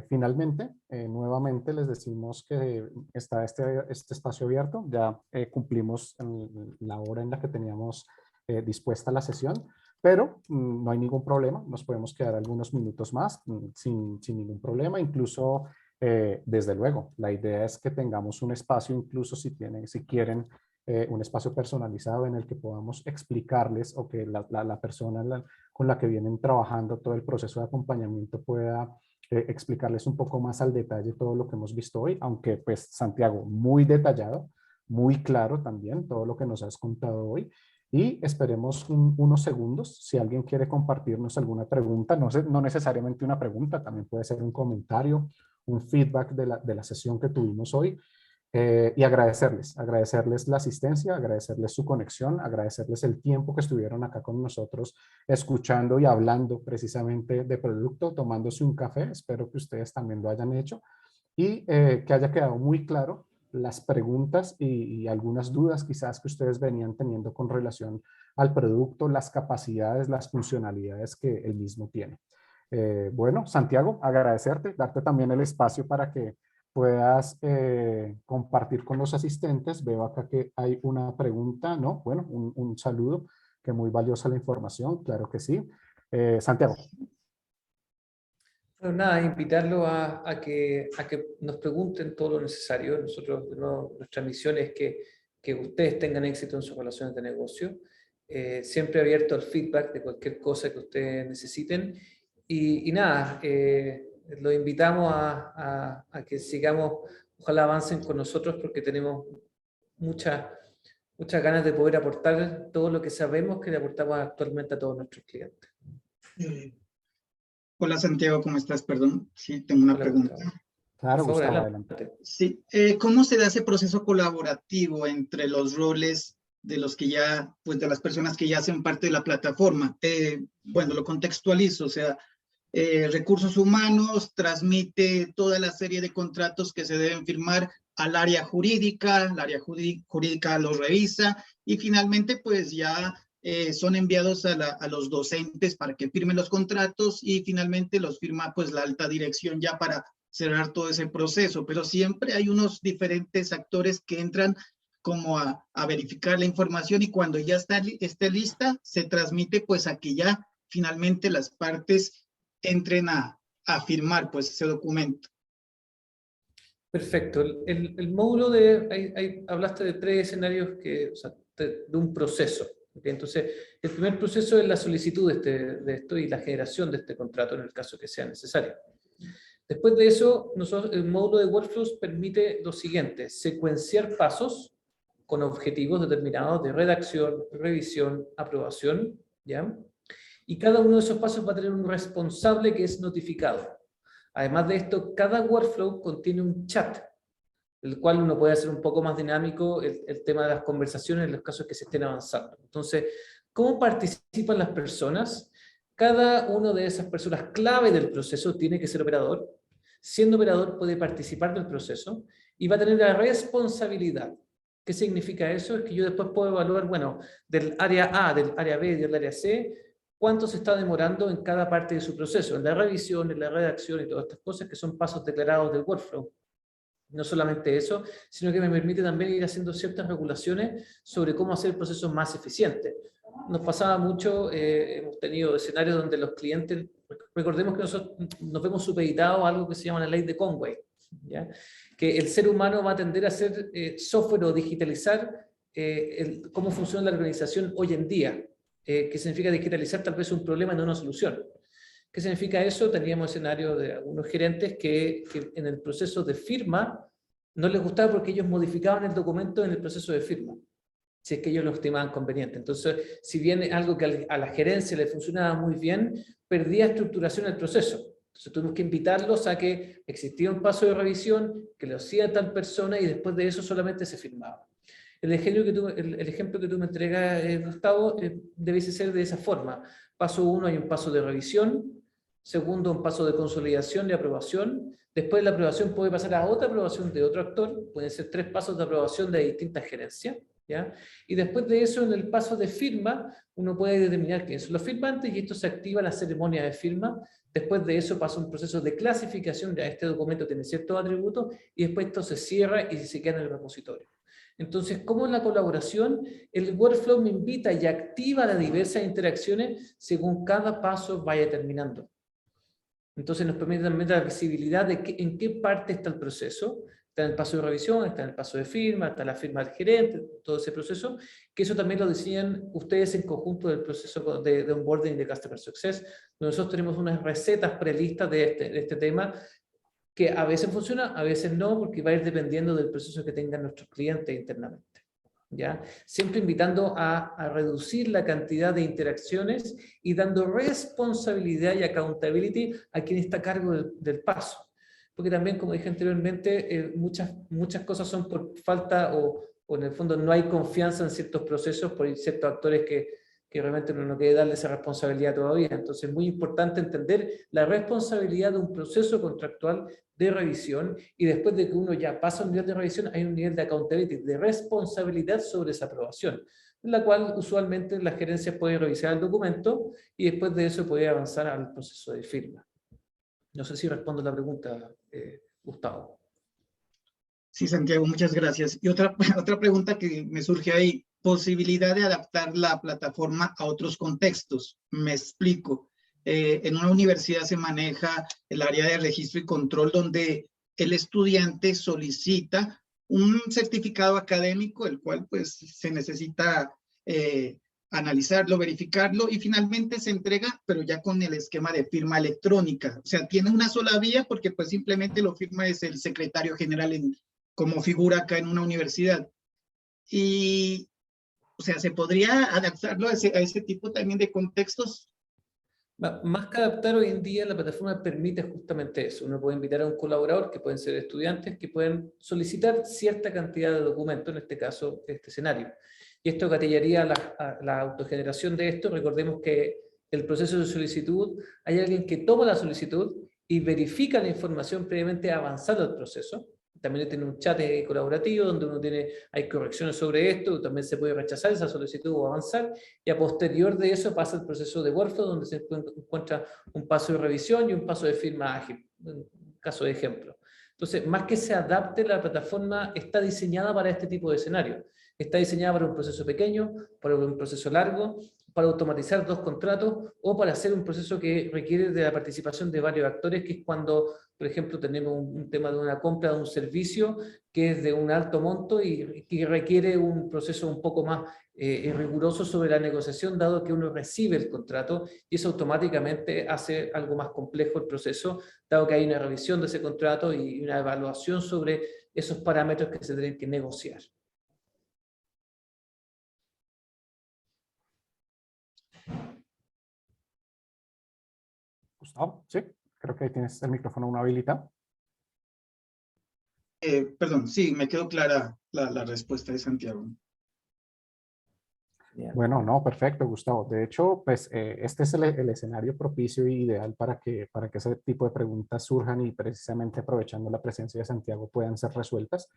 finalmente, nuevamente les decimos que está este espacio abierto. Ya cumplimos la hora en la que teníamos dispuesta la sesión, pero no hay ningún problema. Nos podemos quedar algunos minutos más sin ningún problema. Incluso, desde luego, la idea es que tengamos un espacio, incluso si quieren, un espacio personalizado en el que podamos explicarles o que la persona con la que vienen trabajando todo el proceso de acompañamiento pueda explicarles un poco más al detalle todo lo que hemos visto hoy, aunque pues Santiago, muy detallado, muy claro también todo lo que nos has contado hoy. Y esperemos unos segundos, si alguien quiere compartirnos alguna pregunta, no necesariamente una pregunta, también puede ser un comentario, un feedback de la sesión que tuvimos hoy. Y agradecerles la asistencia, agradecerles su conexión, agradecerles el tiempo que estuvieron acá con nosotros escuchando y hablando precisamente de producto, tomándose un café. Espero que ustedes también lo hayan hecho y que haya quedado muy claro las preguntas y algunas dudas quizás que ustedes venían teniendo con relación al producto, las capacidades, las funcionalidades que el mismo tiene. Bueno, Santiago, agradecerte, darte también el espacio para que puedas compartir con los asistentes. Veo acá que hay una pregunta, ¿no? Bueno, un saludo, que muy valiosa la información, claro que sí. Santiago. Bueno, nada, invitarlo a que nos pregunten todo lo necesario. Nosotros, nuestra misión es que ustedes tengan éxito en sus relaciones de negocio. Siempre abierto al feedback de cualquier cosa que ustedes necesiten. Y nada, los invitamos a que sigamos, ojalá avancen con nosotros porque tenemos muchas ganas de poder aportar todo lo que sabemos que le aportamos actualmente a todos nuestros clientes. Hola Santiago, ¿cómo estás? Perdón, sí, tengo una pregunta. Claro, Por favor, Gustavo, adelante. Sí, ¿cómo se da ese proceso colaborativo entre los roles de los que ya, pues de las personas que ya hacen parte de la plataforma? Bueno, lo contextualizo, o sea, recursos humanos transmite toda la serie de contratos que se deben firmar al área jurídica, el área jurídica los revisa y finalmente pues ya son enviados a los docentes para que firmen los contratos y finalmente los firma pues la alta dirección ya para cerrar todo ese proceso, pero siempre hay unos diferentes actores que entran como a verificar la información y cuando ya esté lista se transmite pues a que ya finalmente las partes entren a firmar pues ese documento. Perfecto. El módulo hablaste de 3 escenarios o sea, de un proceso. ¿Okay? Entonces, el primer proceso es la solicitud de esto y la generación de este contrato en el caso que sea necesario. Después de eso, el módulo de Workflows permite lo siguiente: secuenciar pasos con objetivos determinados de redacción, revisión, aprobación, ¿ya? Y cada uno de esos pasos va a tener un responsable que es notificado. Además de esto, cada workflow contiene un chat, el cual uno puede hacer un poco más dinámico el tema de las conversaciones en los casos que se estén avanzando. Entonces, ¿cómo participan las personas? Cada una de esas personas clave del proceso tiene que ser operador. Siendo operador puede participar del proceso y va a tener la responsabilidad. ¿Qué significa eso? Es que yo después puedo evaluar, bueno, del área A, del área B y del área C, cuánto se está demorando en cada parte de su proceso, en la revisión, en la redacción y todas estas cosas que son pasos declarados del workflow. No solamente eso, sino que me permite también ir haciendo ciertas regulaciones sobre cómo hacer procesos más eficientes. Nos pasaba mucho, hemos tenido escenarios donde los clientes, recordemos que nosotros nos vemos supeditados a algo que se llama la ley de Conway, ¿ya? Que el ser humano va a tender a hacer software o digitalizar cómo funciona la organización hoy en día, que significa digitalizar tal vez un problema, no una solución. ¿Qué significa eso? Teníamos escenarios de algunos gerentes que en el proceso de firma no les gustaba porque ellos modificaban el documento en el proceso de firma, si es que ellos lo estimaban conveniente. Entonces, si bien algo que a la gerencia le funcionaba muy bien, perdía estructuración el proceso. Entonces tuvimos que invitarlos a que existía un paso de revisión, que lo hacía tal persona y después de eso solamente se firmaba. El ejemplo que tú me entregas, Gustavo, debiese ser de esa forma. Paso 1, hay un paso de revisión. Segundo, un paso de consolidación de aprobación. Después la aprobación puede pasar a otra aprobación de otro actor. Pueden ser 3 pasos de aprobación de distintas gerencias, ¿ya? Y después de eso, en el paso de firma, uno puede determinar quiénes son los firmantes y esto se activa la ceremonia de firma. Después de eso pasa un proceso de clasificación, ya este documento tiene ciertos atributos, y después esto se cierra y se queda en el repositorio. Entonces, como en la colaboración, el workflow me invita y activa las diversas interacciones según cada paso vaya terminando. Entonces nos permite también la visibilidad de en qué parte está el proceso. Está en el paso de revisión, está en el paso de firma, está la firma del gerente, todo ese proceso, que eso también lo diseñan ustedes en conjunto del proceso de onboarding de Customer Success. Nosotros tenemos unas recetas prelistas de este tema, que a veces funciona, a veces no, porque va a ir dependiendo del proceso que tengan nuestros clientes internamente. ¿Ya? Siempre invitando a reducir la cantidad de interacciones y dando responsabilidad y accountability a quien está a cargo del paso. Porque también, como dije anteriormente, muchas cosas son por falta o en el fondo no hay confianza en ciertos procesos por ciertos actores que realmente uno no quiere darle esa responsabilidad todavía. Entonces es muy importante entender la responsabilidad de un proceso contractual de revisión, y después de que uno ya pasa un nivel de revisión, hay un nivel de accountability, de responsabilidad sobre esa aprobación, en la cual usualmente la gerencia puede revisar el documento y después de eso puede avanzar al proceso de firma. No sé si respondo la pregunta, Gustavo. Sí, Santiago, muchas gracias. Y otra pregunta que me surge ahí, posibilidad de adaptar la plataforma a otros contextos. Me explico. En una universidad se maneja el área de registro y control donde el estudiante solicita un certificado académico, el cual pues se necesita analizarlo, verificarlo y finalmente se entrega, pero ya con el esquema de firma electrónica. O sea, tiene una sola vía porque pues simplemente lo firma es el secretario general como figura acá en una universidad. Y, o sea, ¿se podría adaptarlo a ese tipo también de contextos? Más que adaptar, hoy en día la plataforma permite justamente eso. Uno puede invitar a un colaborador, que pueden ser estudiantes, que pueden solicitar cierta cantidad de documentos, en este caso, este escenario. Y esto gatillaría la autogeneración de esto. Recordemos que el proceso de solicitud, hay alguien que toma la solicitud y verifica la información previamente avanzado el proceso. También tiene un chat colaborativo donde hay correcciones sobre esto, también se puede rechazar esa solicitud o avanzar, y a posterior de eso pasa el proceso de workflow donde se encuentra un paso de revisión y un paso de firma ágil, en caso de ejemplo. Entonces, más que se adapte, la plataforma está diseñada para este tipo de escenario. Está diseñada para un proceso pequeño, para un proceso largo, para automatizar 2 contratos o para hacer un proceso que requiere de la participación de varios actores, que es cuando, por ejemplo, tenemos un tema de una compra de un servicio que es de un alto monto y que requiere un proceso un poco más riguroso sobre la negociación, dado que uno recibe el contrato y eso automáticamente hace algo más complejo el proceso, dado que hay una revisión de ese contrato y una evaluación sobre esos parámetros que se tienen que negociar. Gustavo, ¿sí? Creo que ahí tienes el micrófono aún habilitado. Perdón, sí, me quedó clara la respuesta de Santiago. Ya. Bueno, no, perfecto, Gustavo. De hecho, pues este es el escenario propicio e ideal para que ese tipo de preguntas surjan y precisamente aprovechando la presencia de Santiago puedan ser resueltas.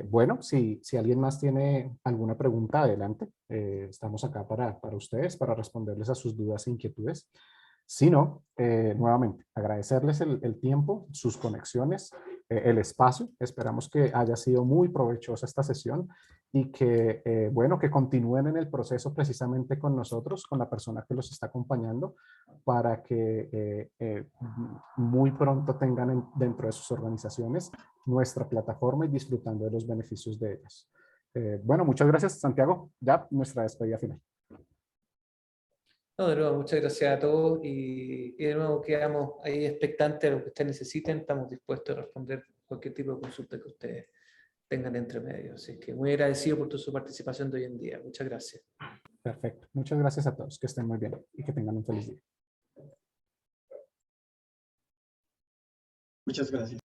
Bueno, si alguien más tiene alguna pregunta, adelante. Estamos acá para ustedes, para responderles a sus dudas e inquietudes. Si no, nuevamente, agradecerles el tiempo, sus conexiones, el espacio. Esperamos que haya sido muy provechosa esta sesión y que, bueno, que continúen en el proceso precisamente con nosotros, con la persona que los está acompañando, para que muy pronto tengan dentro de sus organizaciones nuestra plataforma y disfrutando de los beneficios de ellas. Bueno, muchas gracias, Santiago. Ya nuestra despedida final. No, de nuevo, muchas gracias a todos y de nuevo quedamos ahí expectantes a lo que ustedes necesiten. Estamos dispuestos a responder cualquier tipo de consulta que ustedes tengan entre medio. Así que muy agradecido por su participación de hoy en día. Muchas gracias. Perfecto. Muchas gracias a todos. Que estén muy bien y que tengan un feliz día. Muchas gracias.